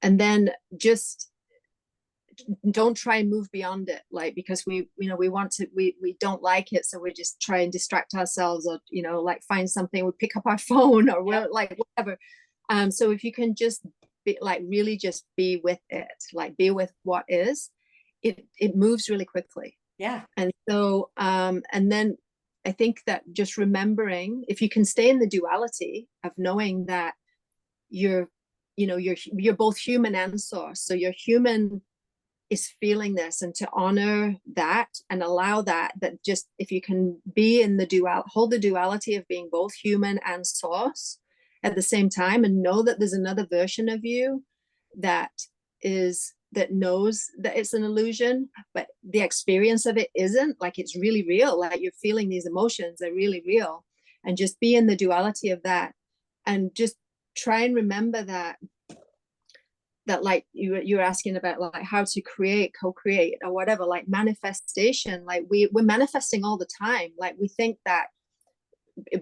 then just don't try and move beyond it, like, because we want to, we don't like it, so we just try and distract ourselves, or like find something, we pick up our phone, or we're like whatever. So if you can just be like, really just be with it, like be with what is, it moves really quickly. Yeah. And so, and then I think that just remembering, if you can stay in the duality of knowing that you're, you know, you're both human and source. So your human is feeling this, and to honor that and allow that, that just, if you can be in the hold the duality of being both human and source at the same time, and know that there's another version of you that that knows that it's an illusion, but the experience of it isn't, like it's really real, like you're feeling these emotions, they're really real, and just be in the duality of that, and just try and remember that like you're asking about, like how to create, co-create, or whatever, like manifestation, like we're manifesting all the time. Like we think that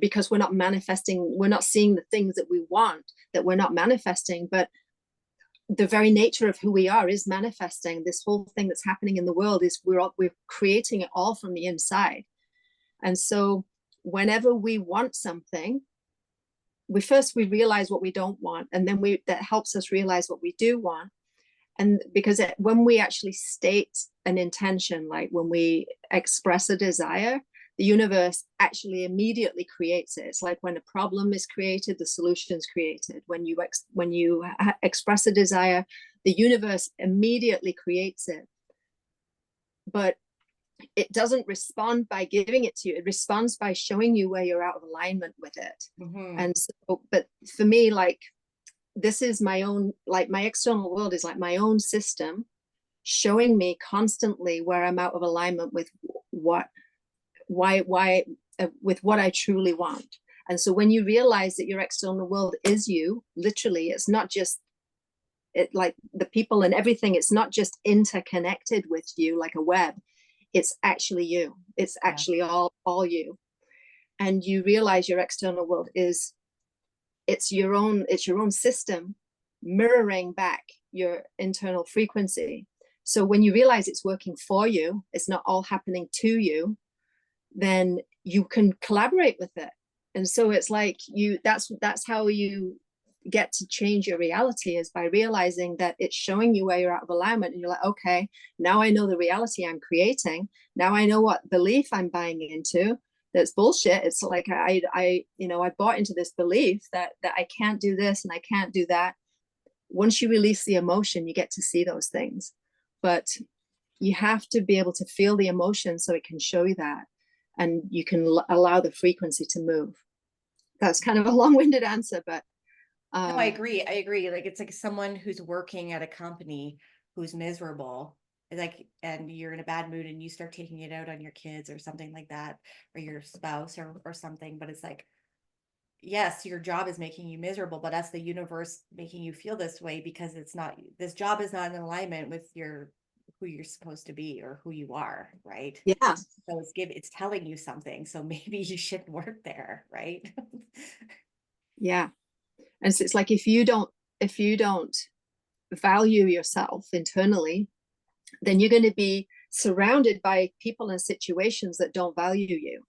because we're not manifesting, we're not seeing the things that we want, that we're not manifesting, but the very nature of who we are is manifesting. This whole thing that's happening in the world is we're creating it all from the inside. And so whenever we want something, we realize what we don't want, and then that helps us realize what we do want. And because when we actually state an intention, like when we express a desire, the universe actually immediately creates it. It's like when a problem is created, the solution is created. When you express a desire, the universe immediately creates it. But it doesn't respond by giving it to you. It responds by showing you where you're out of alignment with it. Mm-hmm. And so, but for me, like, this is my own, like my external world is like my own system showing me constantly where I'm out of alignment with with what I truly want. And so when you realize that your external world is you, literally, it's not just like the people and everything, it's not just interconnected with you like a web. It's actually you. It's actually all you. And you realize your external world is, it's your own system mirroring back your internal frequency. So when you realize it's working for you, it's not all happening to you, then you can collaborate with it. And so it's like that's how you get to change your reality, is by realizing that it's showing you where you're out of alignment, and you're like, okay, now I know the reality I'm creating. Now I know what belief I'm buying into. That's bullshit. It's like I bought into this belief that I can't do this and I can't do that. Once you release the emotion, you get to see those things, but you have to be able to feel the emotion so it can show you that, and you can allow the frequency to move. That's kind of a long-winded answer, but no, I agree. Like it's like someone who's working at a company who's miserable, like, and you're in a bad mood and you start taking it out on your kids or something like that, or your spouse or something. But it's like, yes, your job is making you miserable, but that's the universe making you feel this way because this job is not in alignment with who you're supposed to be or who you are, right? yeah. So it's telling you something. So maybe you shouldn't work there, right? Yeah. And so it's like, if you don't value yourself internally, then you're going to be surrounded by people and situations that don't value you.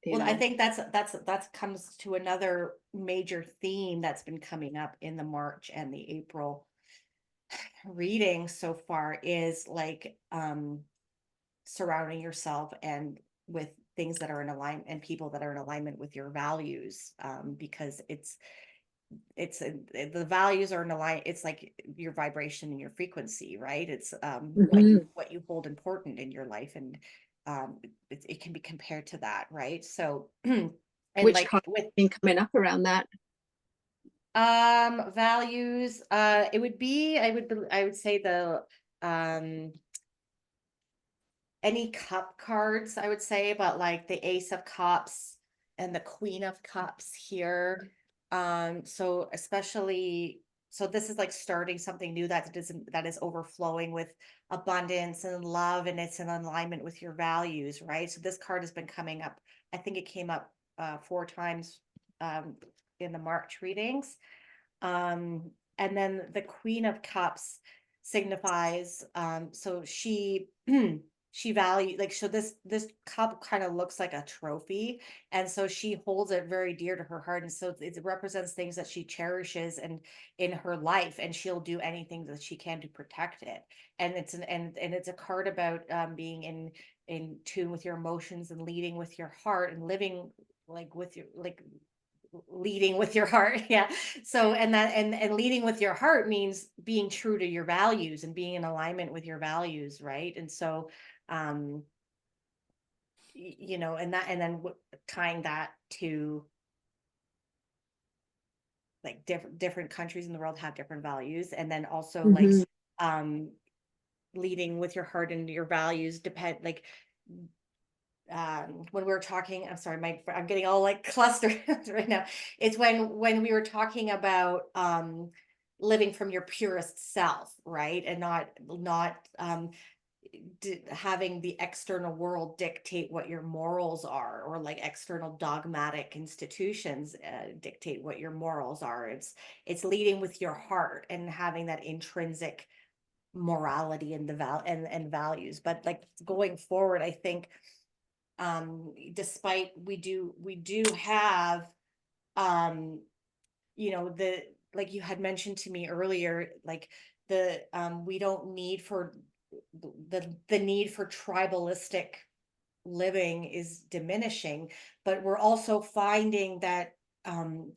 Well, I think that comes to another major theme that's been coming up in the March and the April reading so far, is like surrounding yourself and with things that are in alignment and people that are in alignment with your values, because the values are in alignment. It's like your vibration and your frequency, right? It's what you hold important in your life, and it can be compared to that, right? So and Which like card with been coming up around that? values, it would be, I would say the any cup cards, I would say, but like the Ace of Cups and the Queen of Cups here. So especially, so this is like starting something new that is overflowing with abundance and love, and it's in alignment with your values, right? So this card has been coming up. I think it came up 4 times in the March readings. And then the Queen of Cups signifies, so she she value like so this cup kind of looks like a trophy, and so she holds it very dear to her heart, and so it represents things that she cherishes and in her life, and she'll do anything that she can to protect it. And it's a card about being in tune with your emotions and leading with your heart and living like with your like leading with your heart. Yeah. So and leading with your heart means being true to your values and being in alignment with your values, right? And so um and then tying that to like different countries in the world have different values, and then also like Hmm. um leading with your heart and your values depend like when we were talking, I'm sorry, I'm getting all like clustered right now. It's when we were talking about living from your purest self, right? And not having the external world dictate what your morals are, or like external dogmatic institutions dictate what your morals are. It's leading with your heart and having that intrinsic morality and and values. But like going forward, I think despite we do have um the like you had mentioned to me earlier, like the we don't need for the need for tribalistic living is diminishing, but we're also finding that and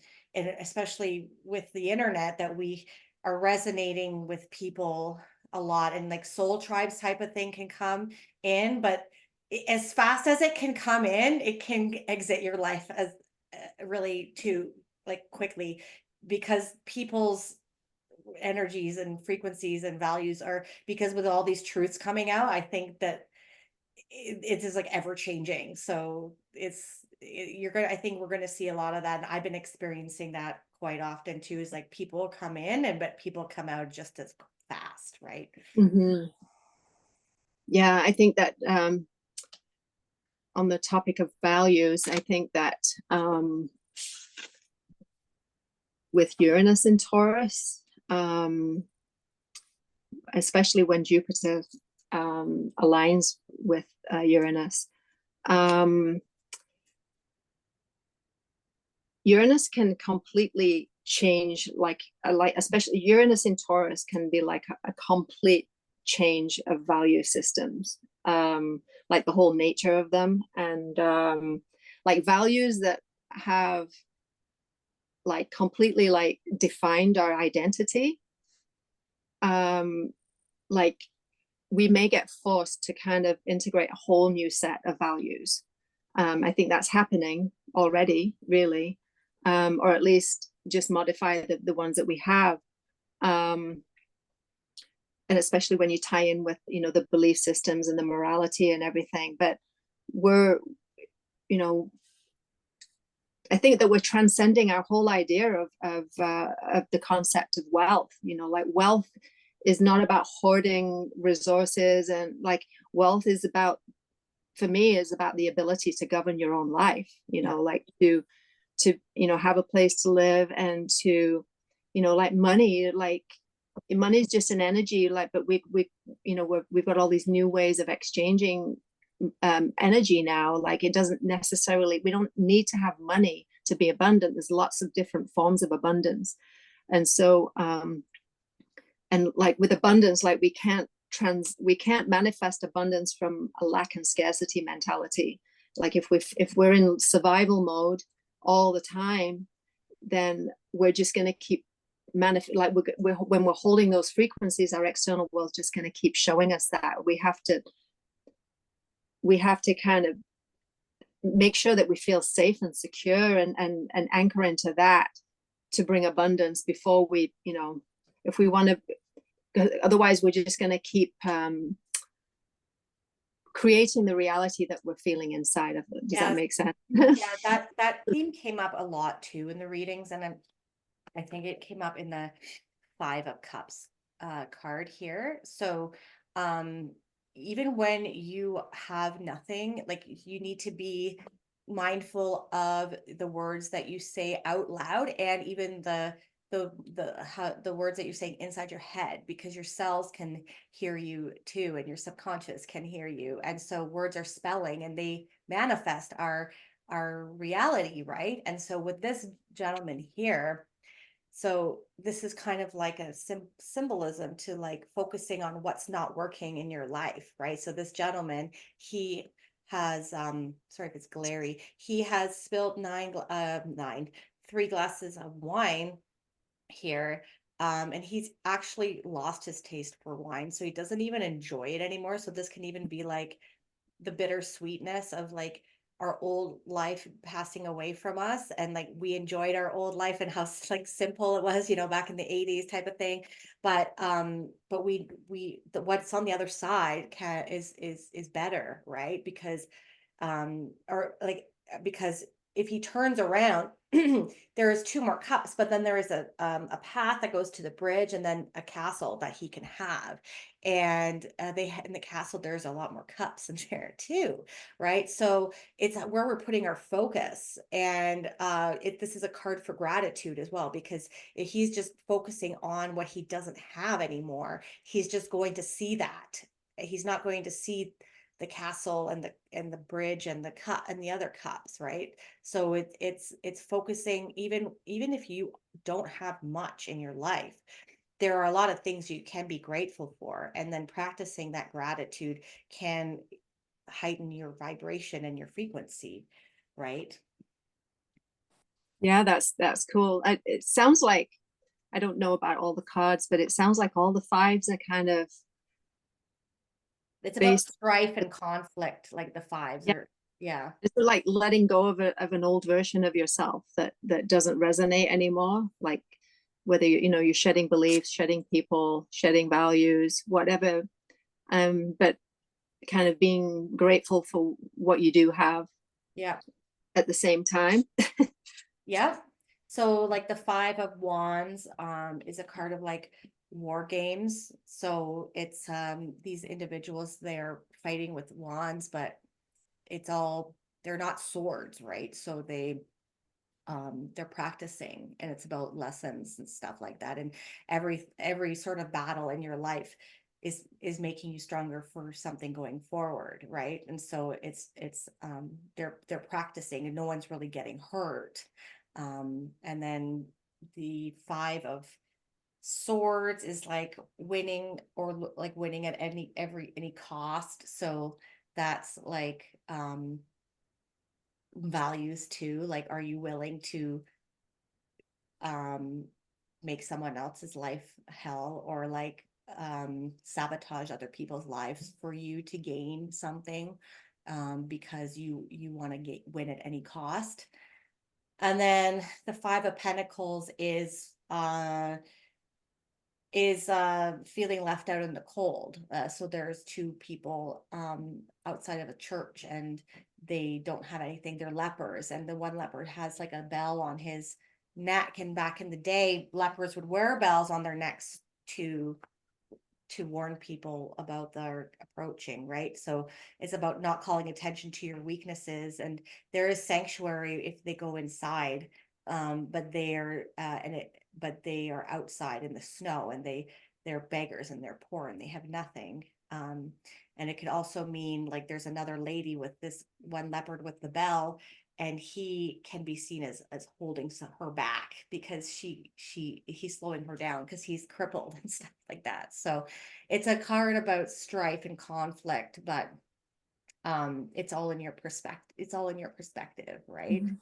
especially with the internet, that we are resonating with people a lot, and like soul tribes type of thing can come in, but as fast as it can come in, it can exit your life as really too like quickly, because people's energies and frequencies and values are, because with all these truths coming out, I think that it is like ever changing. So you're gonna, I think we're gonna see a lot of that. And I've been experiencing that quite often too, is like people come in and but people come out just as fast, right? Hmm. Yeah, I think that on the topic of values, I think that with Uranus in Taurus, especially when Jupiter aligns with Uranus, um, Uranus can completely change, like especially Uranus in Taurus can be like a complete change of value systems, like the whole nature of them, and like values that have like completely like defined our identity. Um, like we may get forced to kind of integrate a whole new set of values. I think that's happening already, really, or at least just modify the ones that we have. Um, and especially when you tie in with, the belief systems and the morality and everything. But we're, you know, I think that we're transcending our whole idea of the concept of wealth. Like wealth is not about hoarding resources, and like wealth is about, for me, is about the ability to govern your own life. Yeah. Like to have a place to live, and to like money is just an energy, like, but we've got all these new ways of exchanging energy now. Like it doesn't necessarily, we don't need to have money to be abundant. There's lots of different forms of abundance. And so and like with abundance, like we can't manifest abundance from a lack and scarcity mentality. Like if we're in survival mode all the time, then we're just going to keep like when we're holding those frequencies, our external world's just going to keep showing us that we have to kind of make sure that we feel safe and secure, and anchor into that to bring abundance before we, if we want to, otherwise we're just going to keep creating the reality that we're feeling inside of it. Does that Yes. make sense? Yeah, that theme came up a lot too in the readings, and I think it came up in the Five of Cups card here. So um even when you have nothing, like you need to be mindful of the words that you say out loud, and even the words that you're saying inside your head, because your cells can hear you too, and your subconscious can hear you. And so words are spelling, and they manifest our reality, right? And so with this gentleman here, so this is kind of like a symbolism to like focusing on what's not working in your life, right? So this gentleman, he has sorry if it's glary, he has spilled three glasses of wine here. And he's actually lost his taste for wine, so he doesn't even enjoy it anymore. So this can even be like the bittersweetness of like our old life passing away from us, and like we enjoyed our old life and how like simple it was, back in the 80s type of thing. But what's on the other side is better, right? Because or like because if he turns around, there is two more cups, but then there is a path that goes to the bridge, and then a castle that he can have. And in the castle, there's a lot more cups in there too, right? So it's where we're putting our focus. And this is a card for gratitude as well, because if he's just focusing on what he doesn't have anymore, he's just going to see that. He's not going to see the castle and the bridge and the cup and the other cups, right? So it's focusing, even if you don't have much in your life, there are a lot of things you can be grateful for, and then practicing that gratitude can heighten your vibration and your frequency, right? Yeah, that's cool. It sounds like, I don't know about all the cards, but it sounds like all the fives are kind of It's about based. strife and conflict, like the fives Yeah, are. Yeah. it's like letting go of an old version of yourself that doesn't resonate anymore. Like whether you're shedding beliefs, shedding people, shedding values, whatever. But kind of being grateful for what you do have Yeah. at the same time. Yeah. So like the five of wands is a card of like war games. So it's these individuals, they're fighting with wands, but they're not swords, right? So they're practicing, and it's about lessons and stuff like that. And every sort of battle in your life is making you stronger for something going forward, right? And so they're practicing, and no one's really getting hurt. And then the five of swords is like winning, or like winning at any cost. So that's like values too, like are you willing to um make someone else's life hell, or like sabotage other people's lives for you to gain something, because you want to win at any cost. And then the five of pentacles is feeling left out in the cold. So there's two people outside of a church, and they don't have anything. They're lepers, and the one leopard has like a bell on his neck. And back in the day, lepers would wear bells on their necks to warn people about their approaching, right? So it's about not calling attention to your weaknesses. And there is sanctuary if they go inside, but they are outside in the snow, and they're beggars, and they're poor, and they have nothing. And it could also mean like there's another lady with this one leopard with the bell, and he can be seen as holding her back, because he's slowing her down because he's crippled and stuff like that. So it's a card about strife and conflict, but it's all in your perspective, right? Mhm.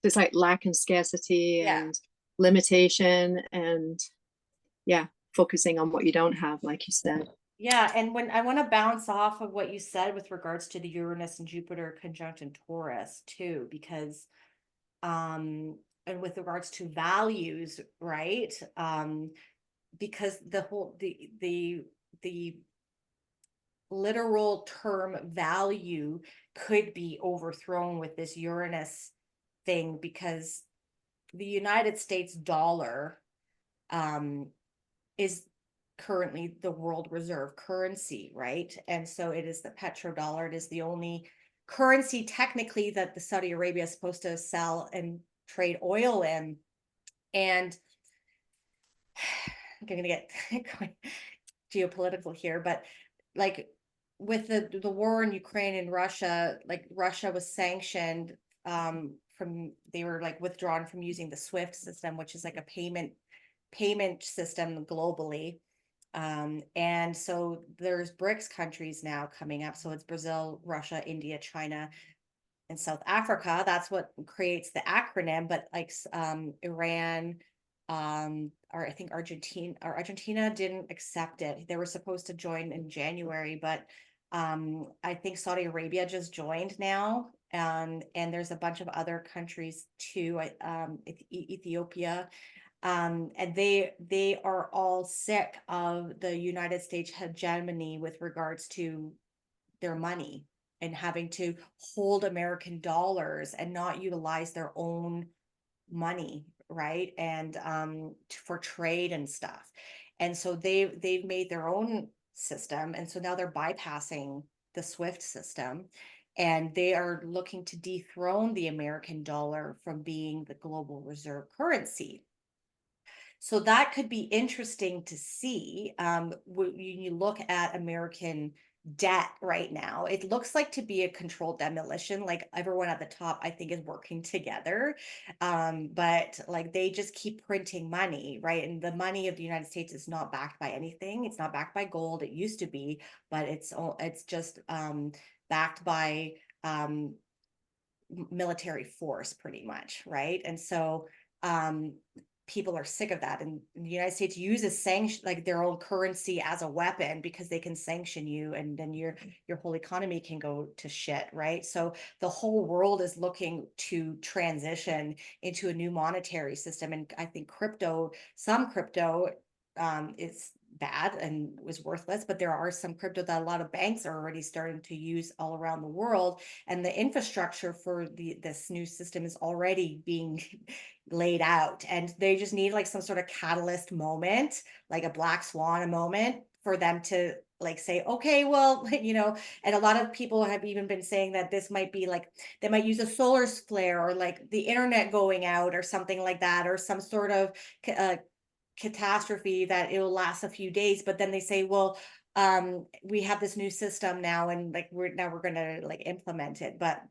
It's like lack and scarcity Yeah. and limitation, and yeah, focusing on what you don't have, like you said. Yeah, and when I want to bounce off of what you said with regards to the Uranus and Jupiter conjunct in Taurus too, because and with regards to values, right? Because the literal term value could be overthrown with this Uranus thing, because the United States dollar is currently the world reserve currency, right? And so it is the petrodollar. It is the only currency technically that the Saudi Arabia is supposed to sell and trade oil in. And I'm gonna get going geopolitical here, but like with the war in Ukraine and Russia, like Russia was sanctioned from, they were like withdrawn from using the SWIFT system, which is like a payment system globally. And so there's BRICS countries now coming up. So it's Brazil, Russia, India, China, and South Africa. That's what creates the acronym. But like Iran, or I think Argentina didn't accept it. They were supposed to join in January, but I think Saudi Arabia just joined now. And there's a bunch of other countries too. Ethiopia, and they are all sick of the United States hegemony with regards to their money and having to hold American dollars and not utilize their own money, right? And for trade and stuff. And so they've made their own system, and so now they're bypassing the SWIFT system, and they are looking to dethrone the American dollar from being the global reserve currency. So that could be interesting to see. When you look at American debt right now, it looks like to be a controlled demolition. Like everyone at the top, I think, is working together. But like they just keep printing money, right? And the money of the United States is not backed by anything. It's not backed by gold. It used to be, but it's just backed by military force pretty much, right? And so um people are sick of that, and the United States uses sanction, like their own currency, as a weapon because they can sanction you, and then your whole economy can go to shit, right? So the whole world is looking to transition into a new monetary system, and I think some crypto is bad and was worthless, but there are some crypto that a lot of banks are already starting to use all around the world, and the infrastructure for this new system is already being laid out, and they just need like some sort of catalyst moment, like a black swan moment, for them to like say, okay, well, and a lot of people have even been saying that this might be like they might use a solar flare or like the internet going out or something like that, or some sort of uh, catastrophe that it will last a few days, but then they say, well, we have this new system now, and like we're gonna like implement it. But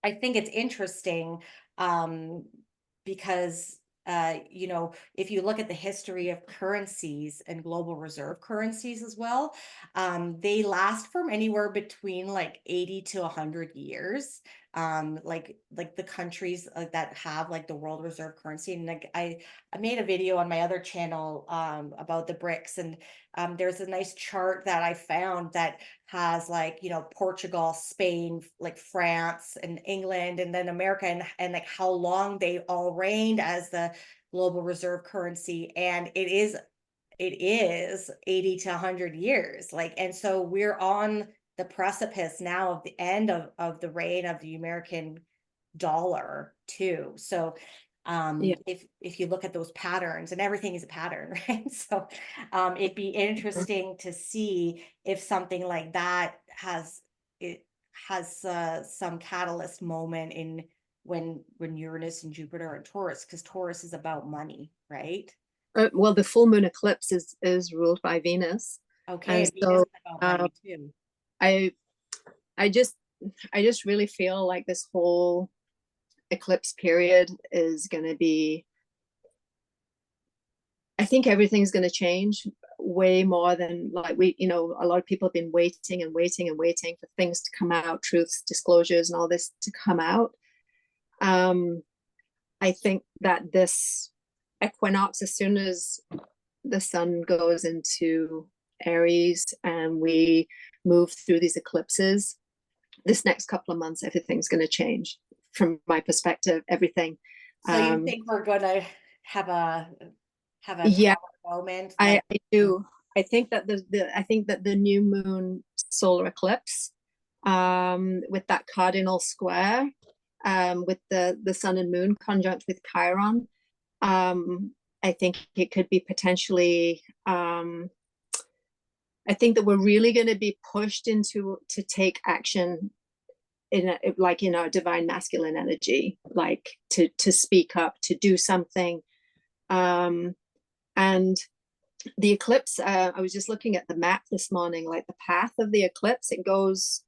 I think it's interesting, um, because if you look at the history of currencies and global reserve currencies as well, they last from anywhere between like 80 to 100 years. Like the countries that have like the world reserve currency, and like I made a video on my other channel about the BRICS, and there's a nice chart that I found that has like Portugal, Spain, like France and England, and then America, and like how long they all reigned as the global reserve currency, and it is 80 to 100 years, like, and so we're on the precipice now of the end of the reign of the American dollar too. So Yeah. if you look at those patterns, and everything is a pattern, right? So it'd be interesting to see if something like that has some catalyst moment in when Uranus and Jupiter and Taurus, because Taurus is about money, right? Well, the full moon eclipse is ruled by Venus, Okay, and and Venus so is about uh, money too. I I just I just really feel like this whole eclipse period is going to be. I think everything's going to change way more than like a lot of people have been waiting and waiting and waiting for things to come out, truths, disclosures, and all this to come out. I think that this equinox, as soon as the sun goes into Aries and we move through these eclipses, this next couple of months, everything's going to change from my perspective, everything. So you think we're gonna have a have a Yeah, power moment, I, like I do. I think that I think that the new moon solar eclipse, with that cardinal square, with the sun and moon conjunct with Chiron, I think it could be potentially. I think that we're really going to be pushed into to take action in our divine masculine energy, like to speak up, to do something. And the eclipse, I was just looking at the map this morning, like the path of the eclipse, it goes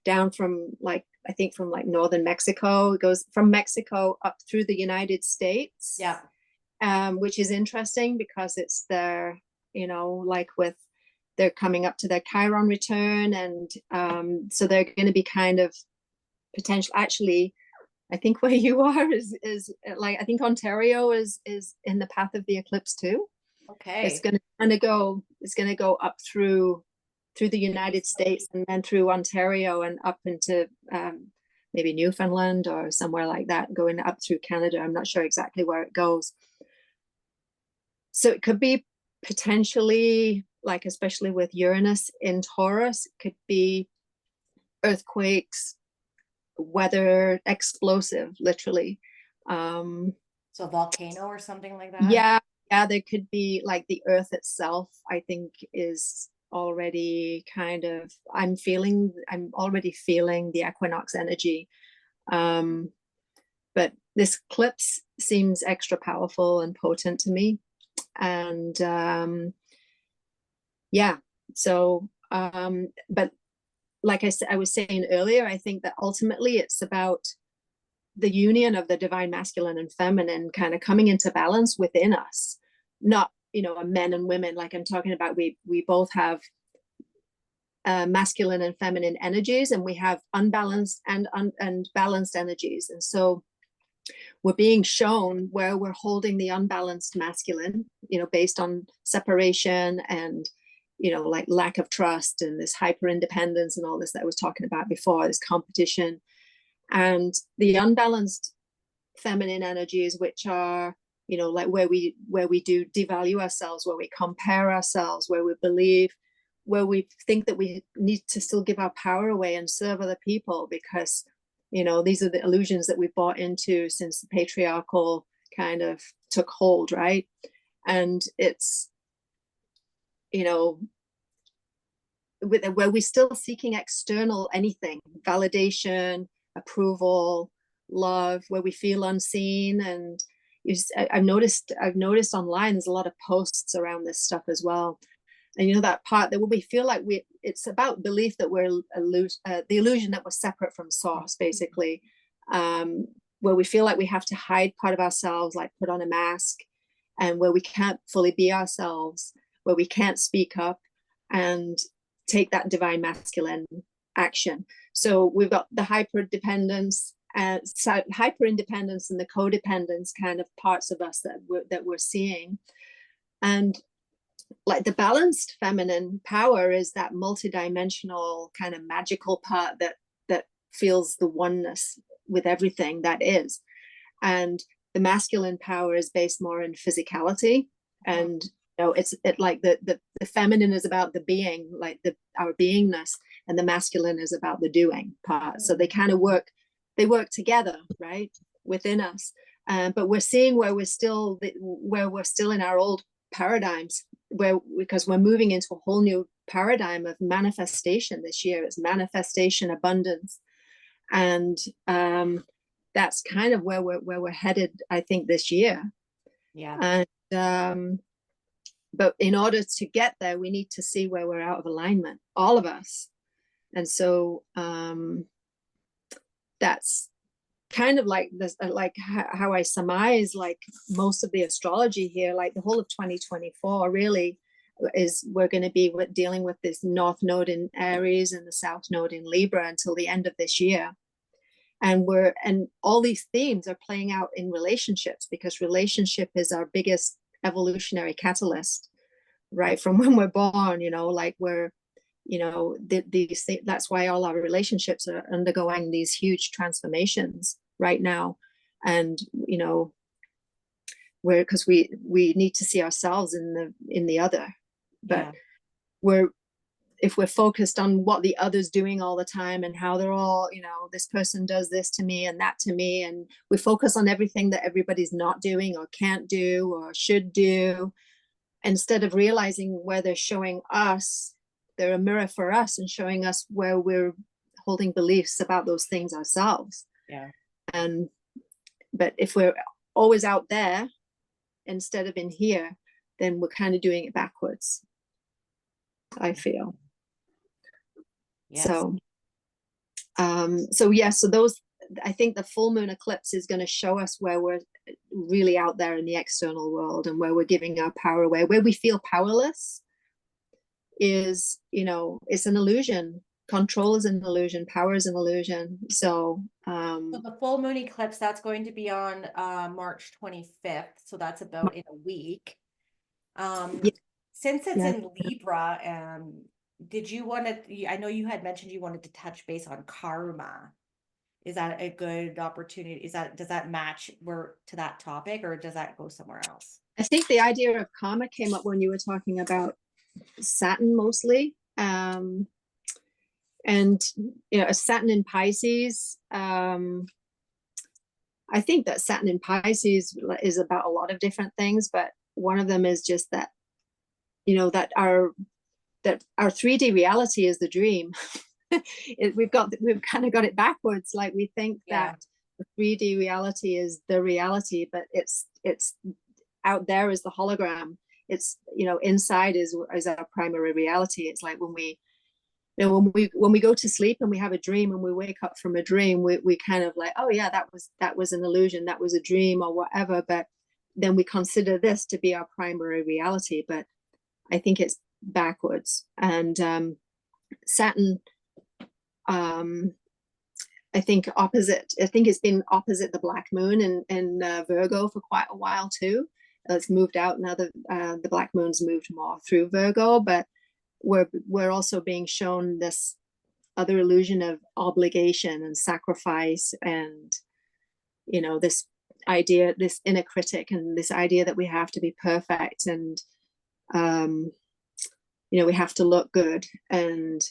down from like, I think from like northern Mexico. It goes from Mexico up through the United States. Yeah. Which is interesting because it's their, you know, like with, they're coming up to their Chiron return. And so they're going to be kind of potential, actually, I think where you are is like, I think Ontario is in the path of the eclipse too. Okay. It's going to kind of go, it's going to go up through the United States and then through Ontario and up into maybe Newfoundland or somewhere like that, going up through Canada. I'm not sure exactly where it goes. So it could be potentially, like, especially with Uranus in Taurus, it could be earthquakes, weather, explosive, literally. So a volcano or something like that? Yeah, there could be, like, the earth itself, I think, is already kind of, I'm already feeling the equinox energy. But this eclipse seems extra powerful and potent to me. And yeah, so but like I was saying earlier, I think that ultimately it's about the union of the divine masculine and feminine kind of coming into balance within us, not, you know, a men and women. Like I'm talking about, we both have masculine and feminine energies, and we have unbalanced and balanced energies. And so we're being shown where we're holding the unbalanced masculine, you know, based on separation and, you know, like lack of trust and this hyper independence and all this that I was talking about before, this competition. And the unbalanced feminine energies, which are, you know, like where we do devalue ourselves, where we compare ourselves, where we believe, where we think that we need to still give our power away and serve other people because, you know, these are the illusions that we've bought into since the patriarchal kind of took hold, right? And it's, you know, where we're still seeking external anything, validation, approval, love, where we feel unseen. And I've noticed online there's a lot of posts around this stuff as well. And you know, that part that when we feel like it's about belief that we're the illusion that we're separate from source, basically, where we feel like we have to hide part of ourselves, like put on a mask, and where we can't fully be ourselves, where we can't speak up and take that divine masculine action. So we've got the hyper independence and the codependence kind of parts of us that we're seeing. And like the balanced feminine power is that multidimensional kind of magical part that feels the oneness with everything that is. And the masculine power is based more in physicality. And you know, it's like the feminine is about the being, like our beingness, and the masculine is about the doing part. So they kind of work together, right, within us. But we're seeing where we're still in our old paradigms, because we're moving into a whole new paradigm of manifestation this year. It's manifestation, abundance, and that's kind of where we're headed, I think, this year. Yeah. And but in order to get there, we need to see where we're out of alignment, all of us. And so that's kind of like this, like how I surmise like most of the astrology here, like the whole of 2024 really is, we're going to be dealing with this north node in Aries and the south node in Libra until the end of this year. And all these themes are playing out in relationships, because relationship is our biggest evolutionary catalyst, right? From when we're born, you know, like we're, you know, that's why all our relationships are undergoing these huge transformations right now. And, you know, because we need to see ourselves in the other. But if we're focused on what the other's doing all the time and how they're all, you know, this person does this to me and that to me, and we focus on everything that everybody's not doing or can't do or should do, instead of realizing where they're showing us, they're a mirror for us and showing us where we're holding beliefs about those things ourselves. Yeah. But if we're always out there, instead of in here, then we're kind of doing it backwards, I feel. Yes. So those, I think the full moon eclipse is going to show us where we're really out there in the external world, and where we're giving our power away, where we feel powerless is, it's an illusion. Control is an illusion, power is an illusion. So the full moon eclipse, that's going to be on March 25th. So that's about in a week. Yeah. Since it's Yeah. in Libra, did you want to, I know you had mentioned you wanted to touch base on karma. Is that a good opportunity? Does that match to that topic, or does that go somewhere else? I think the idea of karma came up when you were talking about Saturn mostly. And Saturn in Pisces, I think that Saturn in Pisces is about a lot of different things, but one of them is just that, that our 3D reality is the dream. We've kind of got it backwards. Like, we think that the 3D reality is the reality, but it's out there is the hologram. It's, inside is our primary reality. It's like when we go to sleep and we have a dream and we wake up from a dream, we kind of like, oh yeah, that was an illusion, that was a dream or whatever. But then we consider this to be our primary reality. But I think it's backwards. And Saturn, I think it's been opposite the black moon in Virgo for quite a while too. It's moved out now. The black moon's moved more through Virgo, but we're also being shown this other illusion of obligation and sacrifice, and this idea, this inner critic, and this idea that we have to be perfect, and we have to look good, and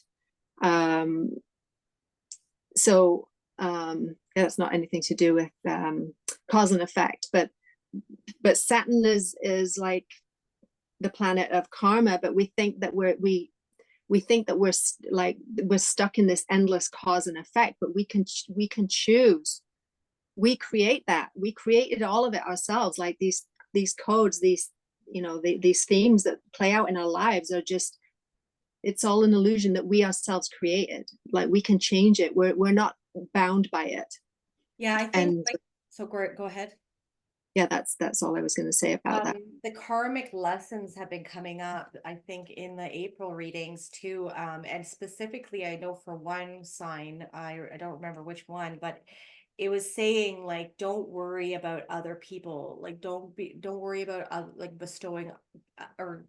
that's not anything to do with cause and effect, but Saturn is like the planet of karma. But we think that we're stuck in this endless cause and effect, but we can choose. We create that. We created all of it ourselves. Like these codes, these themes that play out in our lives are just, it's all an illusion that we ourselves created. Like, we can change it. We're not bound by it. Yeah, I think so. Go ahead. Yeah, that's all I was going to say about that. The karmic lessons have been coming up, I think, in the April readings too. And specifically, I know for one sign, I don't remember which one, but it was saying, like, don't worry about other people. Like, don't worry about like bestowing or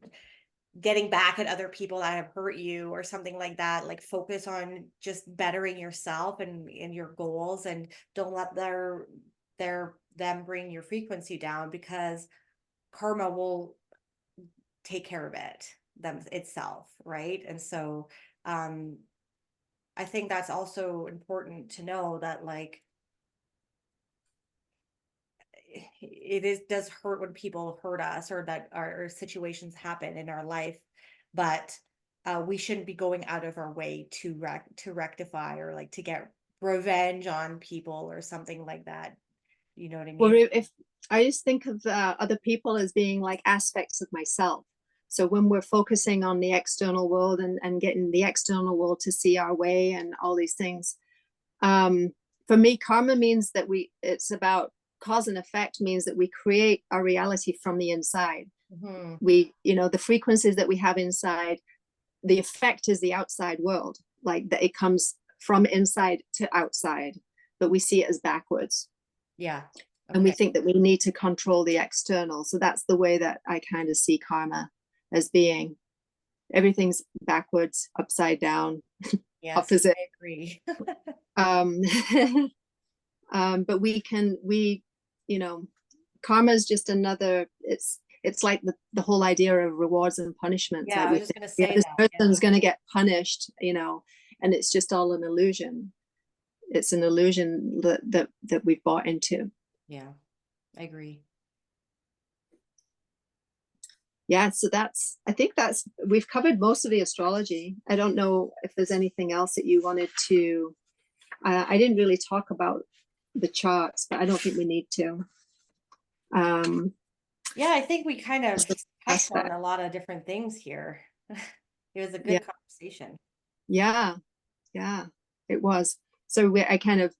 getting back at other people that have hurt you or something like that. Like, focus on just bettering yourself and your goals, and don't let them bring your frequency down, because karma will take care of itself, right? And so I think that's also important to know, that like does hurt when people hurt us, or that our situations happen in our life, but we shouldn't be going out of our way to rectify, or like to get revenge on people or something like that. You know what I mean? Well, if I just think of other people as being like aspects of myself. So when we're focusing on the external world and getting the external world to see our way and all these things, for me, karma means that it's about cause and effect, means that we create our reality from the inside. Mm-hmm. The frequencies that we have inside, the effect is the outside world, like that it comes from inside to outside, but we see it as backwards. Yeah. Okay. And we think that we need to control the external. So that's the way that I kind of see karma as being. Everything's backwards, upside down, yes, opposite. I agree. But karma is just another, it's like the whole idea of rewards and punishments. Yeah, like I was just going to say this that. person's going to get punished, and it's just all an illusion. It's an illusion that we've bought into. Yeah, I agree. Yeah, so I think we've covered most of the astrology. I don't know if there's anything else that you wanted to, I didn't really talk about the charts, but I don't think we need to. Yeah, I think we kind of Just the touched on aspect. a lot of different things here. It was a Yeah, good conversation. yeah, yeah, it was. So I kind of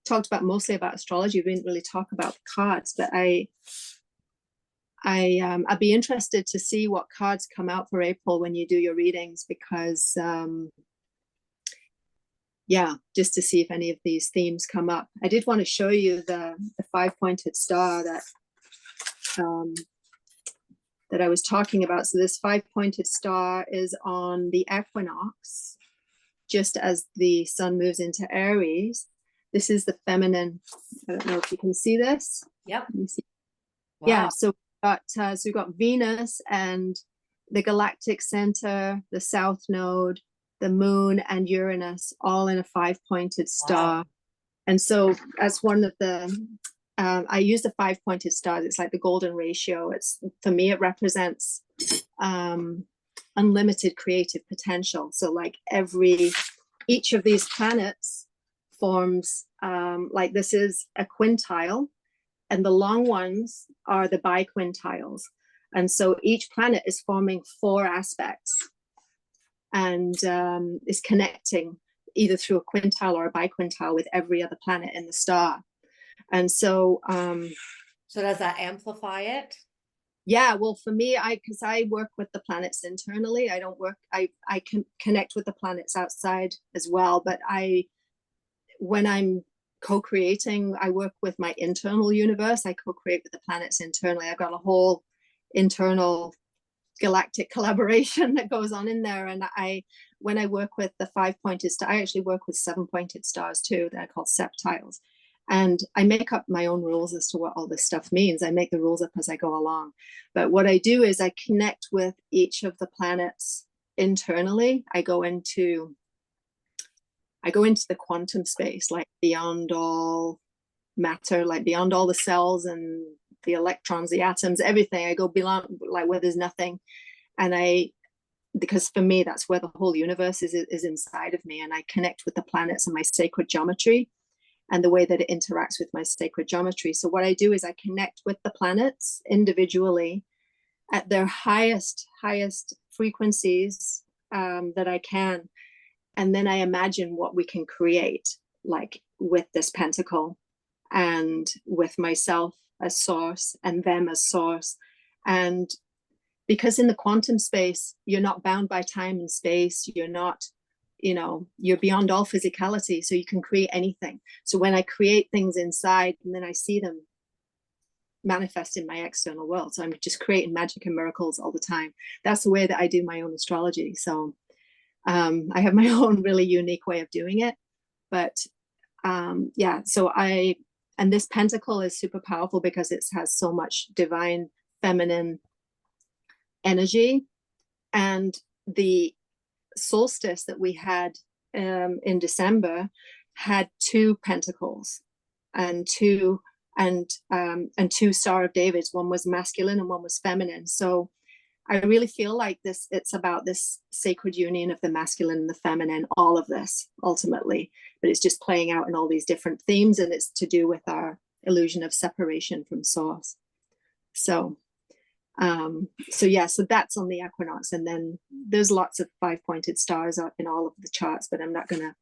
talked about mostly about astrology. We didn't really talk about the cards, but I'd be interested to see what cards come out for April when you do your readings, because yeah, just to see if any of these themes come up. I did want to show you the five-pointed star um, that I was talking about. So this five-pointed star is on the equinox, just as the sun moves into Aries. This is the feminine. I don't know if you can see this. Yep. Yeah, Wow. so we've got Venus and the galactic center, the south node, the moon, and Uranus all in a five-pointed Wow. star. And so as one of the I use the five-pointed stars. It's like the golden ratio. It's, for me, it represents unlimited creative potential. So like each of these planets forms, like this is a quintile, and the long ones are the biquintiles. And so each planet is forming four aspects and is connecting either through a quintile or a biquintile with every other planet in the star. And so So does that amplify it? yeah, well, for me, because I work with the planets internally. I don't work, I can connect with the planets outside as well, but when I'm co-creating, I work with my internal universe. I co-create with the planets internally. I've got a whole internal galactic collaboration that goes on in there. And when I work with the five-pointed star, I actually work with seven-pointed stars too. They're called septiles. And I make up my own rules as to what all this stuff means. I make the rules up as I go along. But what I do is I connect with each of the planets internally. I go into the quantum space, like beyond all matter, like beyond all the cells and the electrons, the atoms, everything. I go beyond, like where there's nothing. And because for me, that's where the whole universe is inside of me. And I connect with the planets and my sacred geometry and the way that it interacts with my sacred geometry. So what I do is I connect with the planets individually at their highest frequencies that I can. And then I imagine what we can create, like with this pentacle and with myself as source and them as source. And because in the quantum space, you're not bound by time and space, you're not, you're beyond all physicality, so you can create anything. So when I create things inside, and then I see them manifest in my external world, so I'm just creating magic and miracles all the time. That's the way that I do my own astrology. So I have my own really unique way of doing it. But yeah, and this pentacle is super powerful because it has so much divine feminine energy. And the solstice that we had in December had two pentacles and two Star of Davids. One was masculine and one was feminine. So I really feel like it's about this sacred union of the masculine and the feminine, all of this ultimately, but it's just playing out in all these different themes, and it's to do with our illusion of separation from source. So so that's on the equinox. And then there's lots of five-pointed stars in all of the charts, but I'm not going to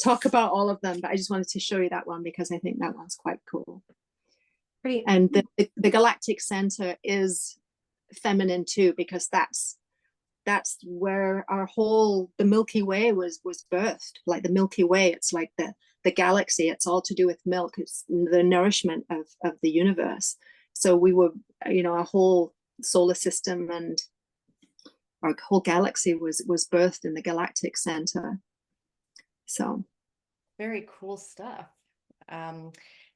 talk about all of them, but I just wanted to show you that one because I think that one's quite cool. Pretty. And the galactic center is feminine too, because that's where the Milky Way was birthed. Like the Milky Way, it's like the galaxy. It's all to do with milk. It's the nourishment of the universe. So we were, our whole solar system and our whole galaxy was birthed in the galactic center. So Very cool stuff.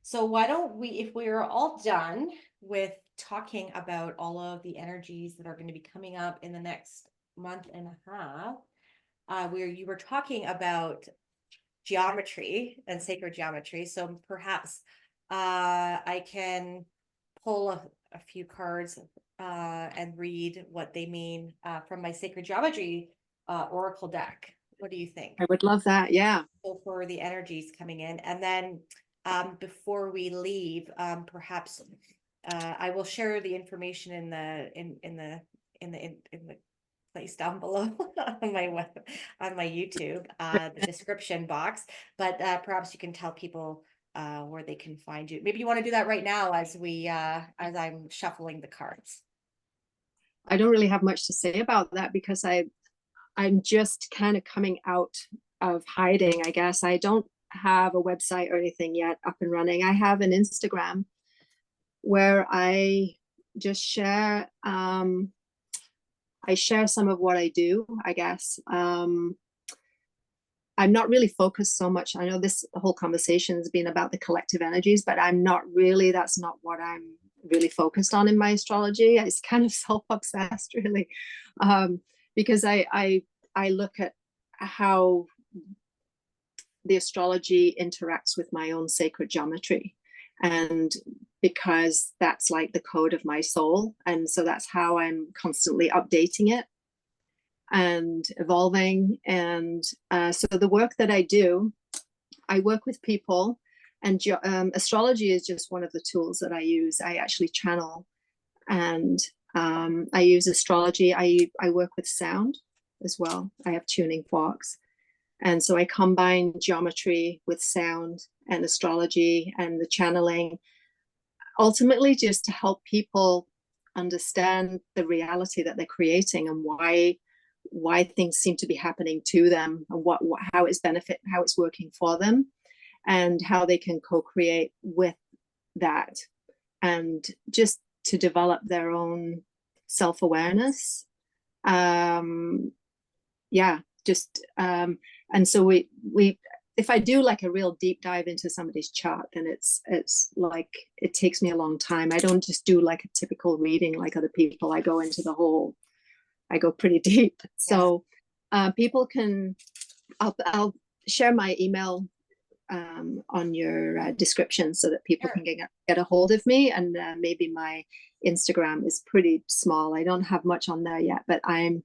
So why don't we, if we're all done with talking about all of the energies that are going to be coming up in the next month and a half, where you were talking about geometry and sacred geometry. So perhaps I can pull a few cards and read what they mean from my sacred geometry oracle deck. What do you think? I would love that. Yeah. So for the energies coming in, and then before we leave, perhaps I will share the information in the place down below on my YouTube, the description box. But perhaps you can tell people where they can find you. Maybe you want to do that right now as I'm shuffling the cards. I don't really have much to say about that because I'm just kind of coming out of hiding, I guess. I don't have a website or anything yet up and running. I have an Instagram where I just share I share some of what I do, I guess. I'm not really focused so much. I know this whole conversation has been about the collective energies, but that's not what I'm really focused on in my astrology. It's kind of self-obsessed, really, because I look at how the astrology interacts with my own sacred geometry, and because that's like the code of my soul, and so that's how I'm constantly updating it and evolving. And so the work that I do, I work with people, and astrology is just one of the tools that I use. I actually channel, and I use astrology. I work with sound as well. I have tuning forks, and so I combine geometry with sound and astrology and the channeling, ultimately just to help people understand the reality that they're creating, and why things seem to be happening to them, and how it's working for them, and how they can co-create with that, and just to develop their own self-awareness. And so we if I do like a real deep dive into somebody's chart, then it's like it takes me a long time. I don't just do like a typical reading like other people. I go pretty deep. So people can, I'll share my email on your description so that people can get a hold of me. And maybe my Instagram is pretty small. I don't have much on there yet, but I'm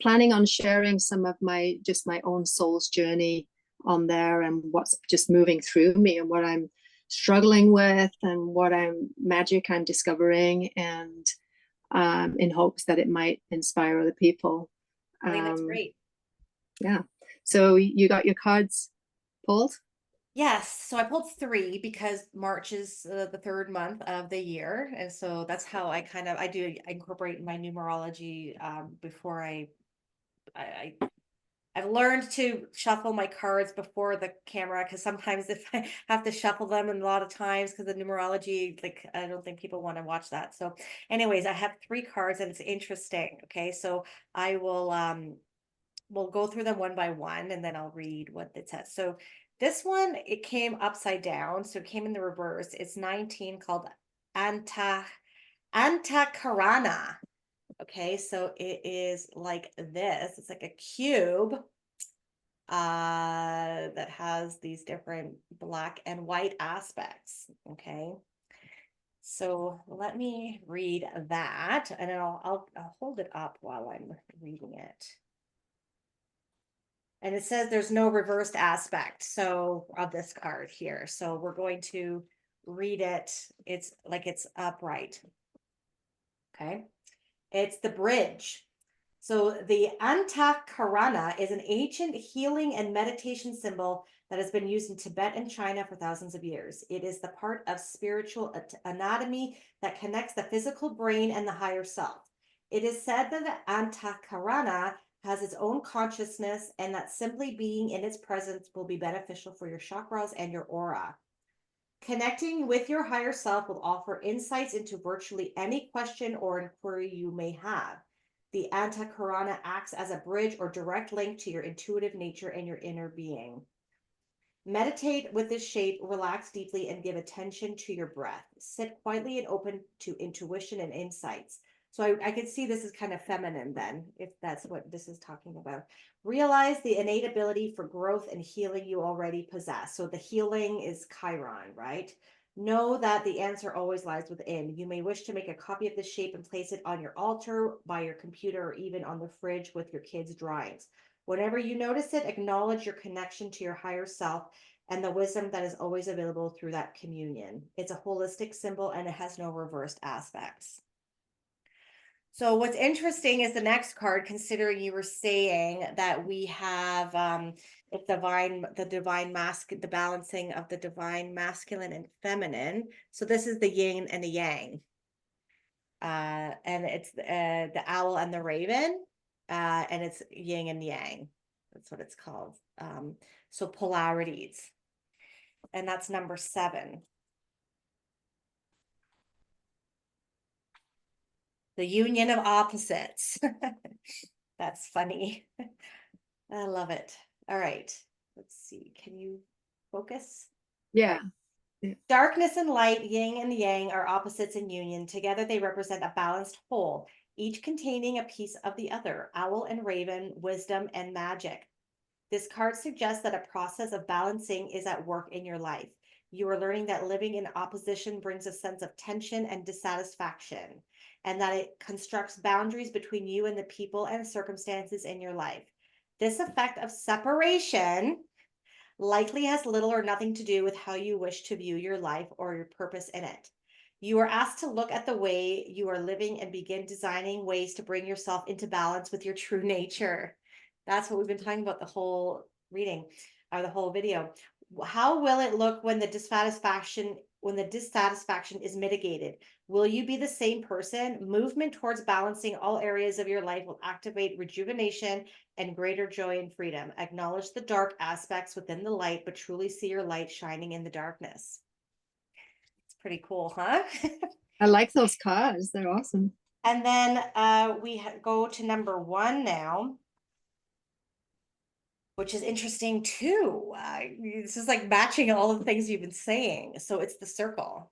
planning on sharing some of my own soul's journey on there, and what's just moving through me, and what I'm struggling with, and what magic I'm discovering, and in hopes that it might inspire other people. I think that's great. Yeah. So you got your cards pulled? Yes, so I pulled 3 because March is the 3rd month of the year, and so that's how I do incorporate my numerology before I've learned to shuffle my cards before the camera, because sometimes if I have to shuffle them, and a lot of times because the numerology, like I don't think people want to watch that. So anyways, I have 3 cards and it's interesting. Okay, so I will we'll go through them one by one, and then I'll read what it says. So this one, it came upside down, so it came in the reverse. It's 19, called Antakarana. Okay, so it is like this. It's like a cube that has these different black and white aspects. Okay, so let me read that, and then I'll hold it up while I'm reading it. And it says there's no reversed aspect of this card here. So we're going to read it. It's like it's upright. Okay. It's the bridge. So the Antakarana is an ancient healing and meditation symbol that has been used in Tibet and China for thousands of years. It is the part of spiritual anatomy that connects the physical brain and the higher self. It is said that the Antakarana has its own consciousness, and that simply being in its presence will be beneficial for your chakras and your aura. Connecting with your higher self will offer insights into virtually any question or inquiry you may have. The Antakarana acts as a bridge or direct link to your intuitive nature and your inner being. Meditate with this shape, relax deeply, and give attention to your breath. Sit quietly and open to intuition and insights. So I could see this is kind of feminine then, if that's what this is talking about. Realize the innate ability for growth and healing you already possess. So the healing is Chiron, right? Know that the answer always lies within. You may wish to make a copy of this shape and place it on your altar, by your computer, or even on the fridge with your kids' drawings. Whenever you notice it, acknowledge your connection to your higher self and the wisdom that is always available through that communion. It's a holistic symbol and it has no reversed aspects. So what's interesting is the next card, considering you were saying that we have the divine the balancing of the divine masculine and feminine. So this is the yin and the yang. And it's the owl and the raven, and it's yin and yang. That's what it's called. So polarities. And that's number 7. The union of opposites. That's funny. I love it. All right. Let's see. Can you focus? Yeah. Darkness and light, yin and yang, are opposites in union. Together they represent a balanced whole, each containing a piece of the other. Owl and raven, wisdom and magic. This card suggests that a process of balancing is at work in your life. You are learning that living in opposition brings a sense of tension and dissatisfaction, and that it constructs boundaries between you and the people and circumstances in your life. This effect of separation likely has little or nothing to do with how you wish to view your life or your purpose in it. You are asked to look at the way you are living and begin designing ways to bring yourself into balance with your true nature. That's what we've been talking about the whole reading, or the whole video. How will it look when the dissatisfaction is mitigated? Will you be the same person? Movement towards balancing all areas of your life will activate rejuvenation and greater joy and freedom. Acknowledge the dark aspects within the light, but truly see your light shining in the darkness. It's pretty cool, huh? I like those cards. They're awesome. And then we go to number 1 now, which is interesting too. This is like matching all the things you've been saying. So it's the circle.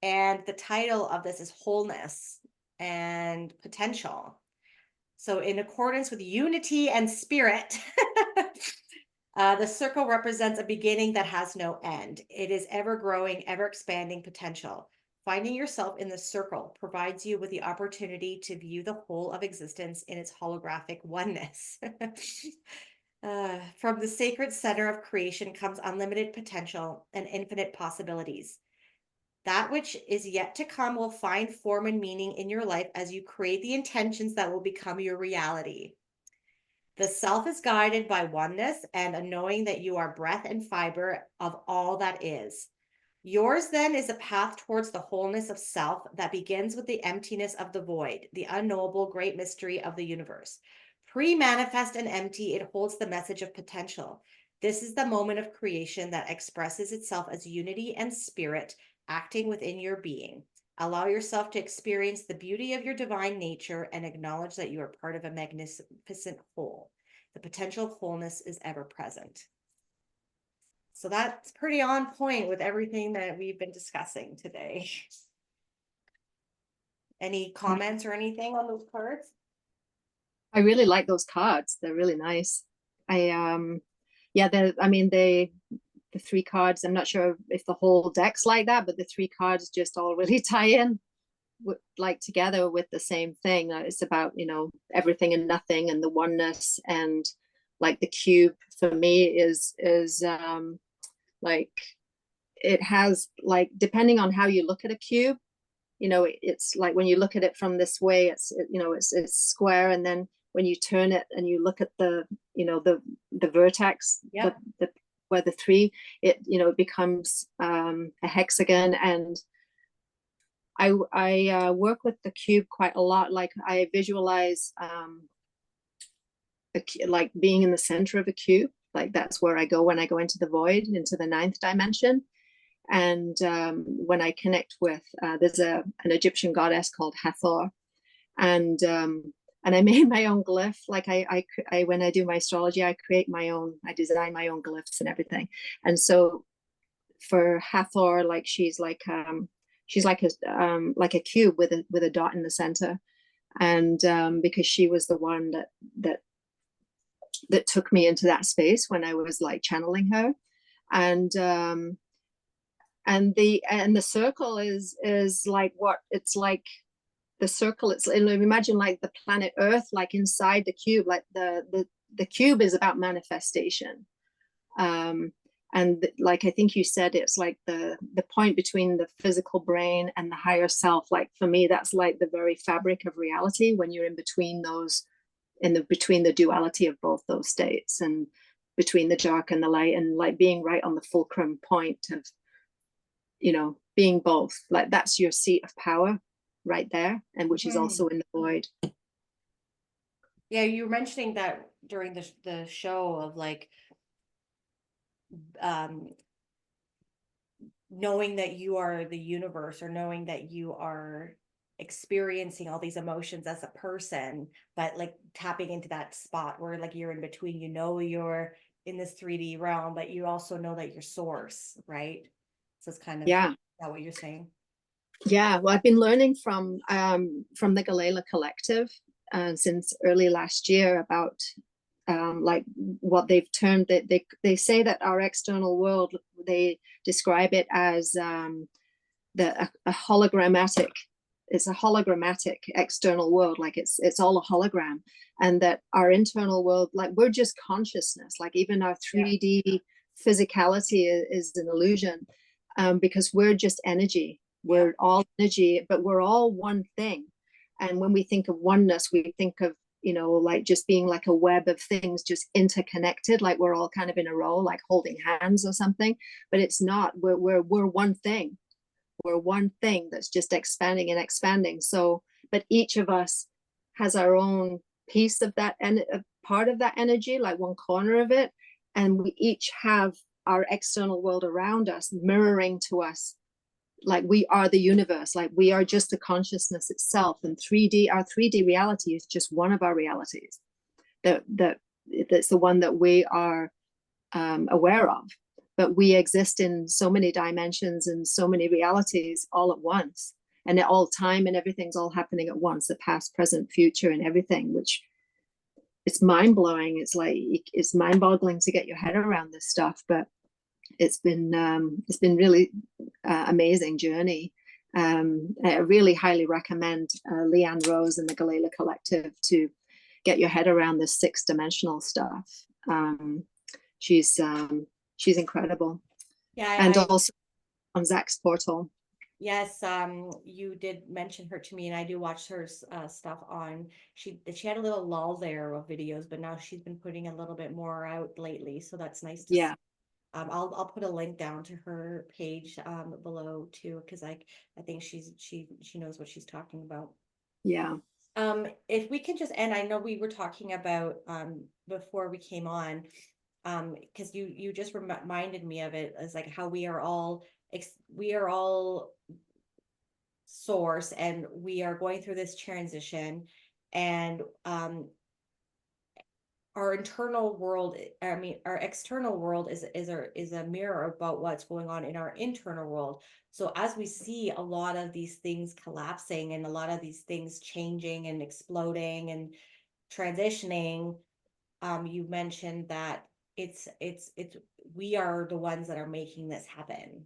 And the title of this is Wholeness and Potential. So in accordance with unity and spirit, the circle represents a beginning that has no end. It is ever growing, ever expanding potential. Finding yourself in the circle provides you with the opportunity to view the whole of existence in its holographic oneness. From the sacred center of creation comes unlimited potential and infinite possibilities. That which is yet to come will find form and meaning in your life as you create the intentions that will become your reality. The self is guided by oneness and a knowing that you are breath and fiber of all that is. Yours then is a path towards the wholeness of self that begins with the emptiness of the void, the unknowable great mystery of the universe. Pre-manifest and empty, it holds the message of potential. This is the moment of creation that expresses itself as unity and spirit acting within your being. Allow yourself to experience the beauty of your divine nature and acknowledge that you are part of a magnificent whole. The potential of wholeness is ever present. So that's pretty on point with everything that we've been discussing today. Any comments or anything on those cards? I really like those cards. They're really nice. Yeah, the 3 cards, I'm not sure if the whole deck's like that, but the 3 cards just all really tie in like together with the same thing. It's about, everything and nothing and the oneness, and like the cube for me is like, it has, like, depending on how you look at a cube, it's like when you look at it from this way, it's square, and then when you turn it and you look at the vertex, Yep. where the 3, it becomes a hexagon. And I work with the cube quite a lot. Like, I visualize like being in the center of a cube. Like, that's where I go when I go into the void, into the 9th dimension. And when I connect with, there's an Egyptian goddess called Hathor, and I made my own glyph. Like, I when I do my astrology, I design my own glyphs and everything. And so for Hathor, like, she's like a cube with a dot in the center, and because she was the one that took me into that space when I was like channeling her. And the circle is like, what it's like, the circle, it's, imagine like the planet Earth, like inside the cube, like the cube is about manifestation. And like I think you said, it's like the point between the physical brain and the higher self. Like for me, that's like the very fabric of reality, when you're in between those, between the duality of both those states, and between the dark and the light, and like being right on the fulcrum point of, being both. Like that's your seat of power right there, and which is also in the void. Yeah, you were mentioning that during the show of like um knowing that you are the universe, or knowing that you are experiencing all these emotions as a person, but like tapping into that spot where like you're in between, you're in this 3D realm, but you also know that you're source, right? So it's kind of, is Yeah. that what you're saying? Yeah, well, I've been learning from the Galayla collective since early last year about like what they've termed it. They say that our external world, they describe it as a hologrammatic. It's a hologrammatic external world, like it's all a hologram, and that our internal world, like we're just consciousness. Like even our 3D physicality is an illusion, because we're just energy. We're all energy, but we're all one thing. And when we think of oneness, we think of, like just being like a web of things just interconnected, like we're all kind of in a row, like holding hands or something. But it's not. We're one thing. We're one thing that's just expanding and expanding. So, but each of us has our own piece of that, and a part of that energy, like one corner of it, and we each have our external world around us mirroring to us, like we are the universe, like we are just the consciousness itself. And our 3D reality is just one of our realities, that's the one that we are aware of. But we exist in so many dimensions and so many realities all at once, and at all time, and everything's all happening at once, the past, present, future, and everything, which it's mind-blowing. It's like, it's mind-boggling to get your head around this stuff, but it's been really amazing journey. I really highly recommend Leanne Rose and the Galayla Collective to get your head around this 6-dimensional stuff. She's incredible. Yeah, And also on Zach's portal. yes, you did mention her to me, and I do watch her stuff on. She had a little lull there of videos, but now she's been putting a little bit more out lately, so that's nice to see. I'll put a link down to her page below too, because I think she knows what she's talking about. Yeah. If we can just end, I know we were talking about before we came on, because you just reminded me of it, as like how we are all source, and we are going through this transition, and our internal world, I mean our external world is a mirror about what's going on in our internal world. So as we see a lot of these things collapsing, and a lot of these things changing and exploding and transitioning, you mentioned that it's we are the ones that are making this happen,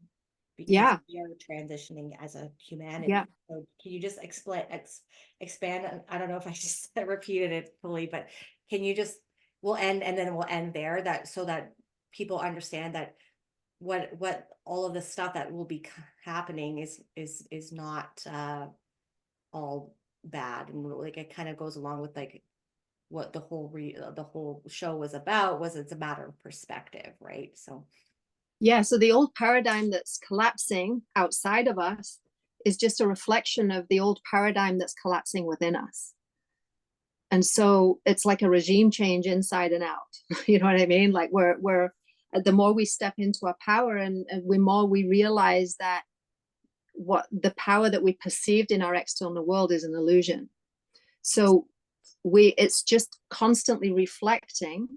because we are transitioning as a humanity. So can you just expand? I don't know if I just repeated it fully, but can you just, we'll end, and then we'll end there, that so that people understand that what all of the stuff that will be happening is not all bad, and like it kind of goes along with like what the whole show was about, was it's a matter of perspective, right? So so the old paradigm that's collapsing outside of us is just a reflection of the old paradigm that's collapsing within us. And so it's like a regime change inside and out. You know what I mean? Like we're the more we step into our power, and the more we realize that what the power that we perceived in our external world is an illusion. So it's just constantly reflecting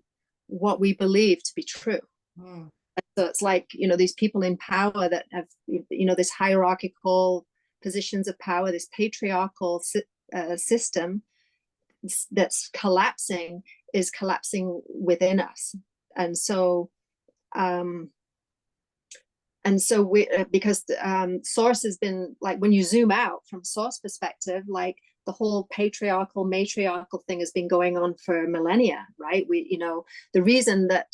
what we believe to be true. So it's like, these people in power that have, this hierarchical positions of power, this patriarchal system that's collapsing, is collapsing within us. And so we, because source has been, like, when you zoom out from source perspective, like the whole patriarchal matriarchal thing has been going on for millennia, right? The reason that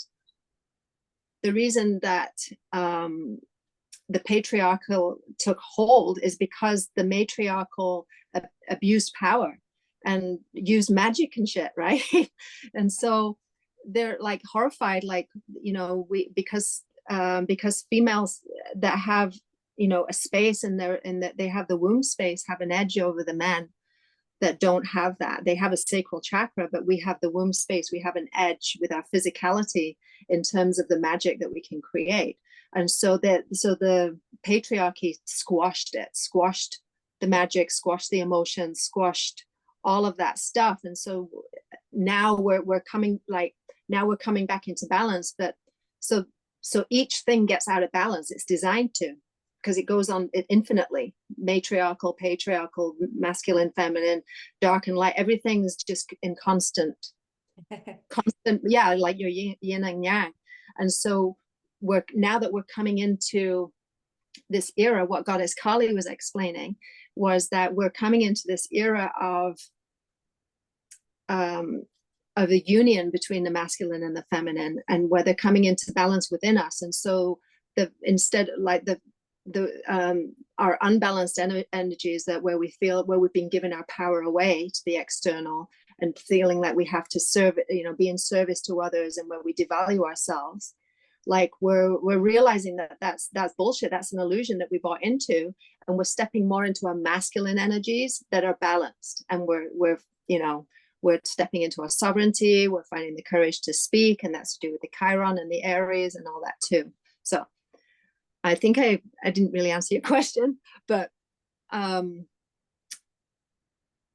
the reason that the patriarchal took hold is because the matriarchal abused power and used magic and shit, right? And so they're like horrified, like, you know, because females that have, you know, a space in their, in that they have the womb space, have an edge over the men that don't have that. They have a sacral chakra, but we have the womb space. We have an edge with our physicality in terms of the magic that we can create. And so the patriarchy squashed it, squashed the magic, squashed the emotions, squashed all of that stuff. And so now we're coming, like, now we're coming back into balance. But so each thing gets out of balance. It's designed to, because it goes on infinitely, matriarchal, patriarchal, masculine, feminine, dark and light. Everything's just in constant, yeah, like your yin and yang. And so now that we're coming into this era, what Goddess Kali was explaining was that we're coming into this era of the union between the masculine and the feminine, and where they're coming into balance within us. And so instead, like our unbalanced energies, that where we feel, where we've been given our power away to the external and feeling that we have to serve, you know, be in service to others, and where we devalue ourselves, like we're realizing that that's bullshit. That's an illusion that we bought into, and we're stepping more into our masculine energies that are balanced, and we're you know, we're stepping into our sovereignty. We're finding the courage to speak, and that's to do with the Chiron and the Aries and all that too. So I think I didn't really answer your question, but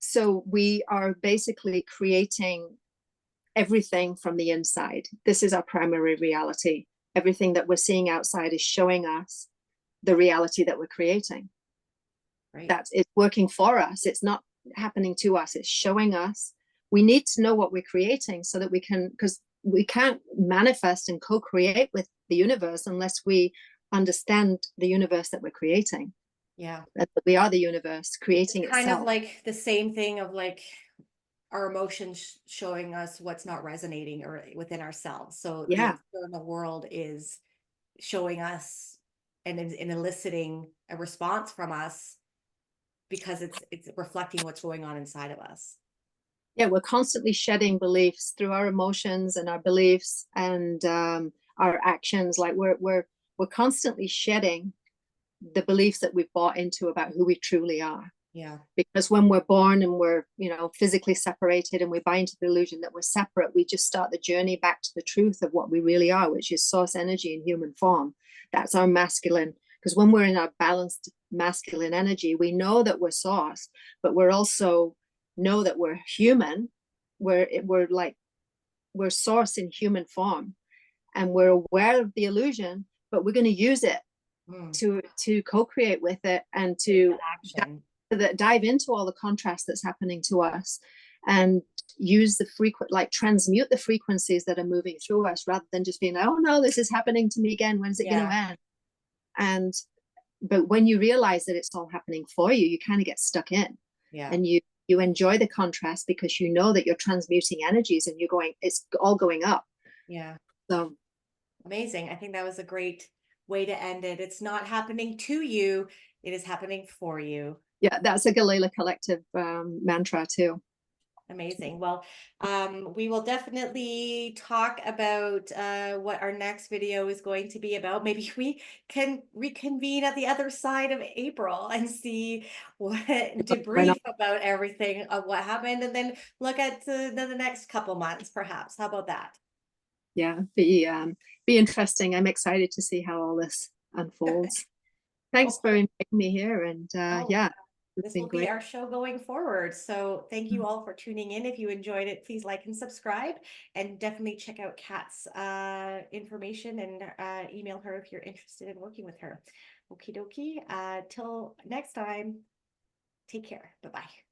so we are basically creating everything from the inside. This is our primary reality. Everything that we're seeing outside is showing us the reality that we're creating. Right. That it's working for us. It's not happening to us. It's showing us. We need to know what we're creating so that we can, because we can't manifest and co-create with the universe unless we understand the universe that we're creating. Yeah. That we are the universe creating itself. Kind of like the same thing of like our emotions showing us what's not resonating or within ourselves. So yeah, the external world is showing us and eliciting a response from us because it's reflecting what's going on inside of us. Yeah, we're constantly shedding beliefs through our emotions and our beliefs and our actions. Like we're constantly shedding the beliefs that we've bought into about who we truly are. Yeah. Because when we're born and we're, you know, physically separated and we buy into the illusion that we're separate, we just start the journey back to the truth of what we really are, which is source energy in human form. That's our masculine. Because when we're in our balanced masculine energy, we know that we're source, but we're also know that we're human. We're source in human form, and we're aware of the illusion, but we're going to use it to co-create with it and to dive into all the contrast that's happening to us, and use the transmute the frequencies that are moving through us, rather than just being, oh no, this is happening to me again, when's it going to end? But when you realize that it's all happening for you, you kind of get stuck in, and you enjoy the contrast because you know that you're transmuting energies and you're going, it's all going up. So amazing. I think that was a great way to end it. It's not happening to you, it is happening for you. Yeah, that's a Galayla collective mantra too. Amazing. Well, we will definitely talk about what our next video is going to be about. Maybe we can reconvene at the other side of April and see what debrief about everything of what happened, and then look at the next couple months, perhaps. How about that? Yeah, be interesting. I'm excited to see how all this unfolds. Thanks for inviting me here, and yeah. This will be our show going forward. So thank you all for tuning in. If you enjoyed it, please like and subscribe, and definitely check out Kat's information and email her if you're interested in working with her. Okie dokie. Till next time, take care. Bye-bye.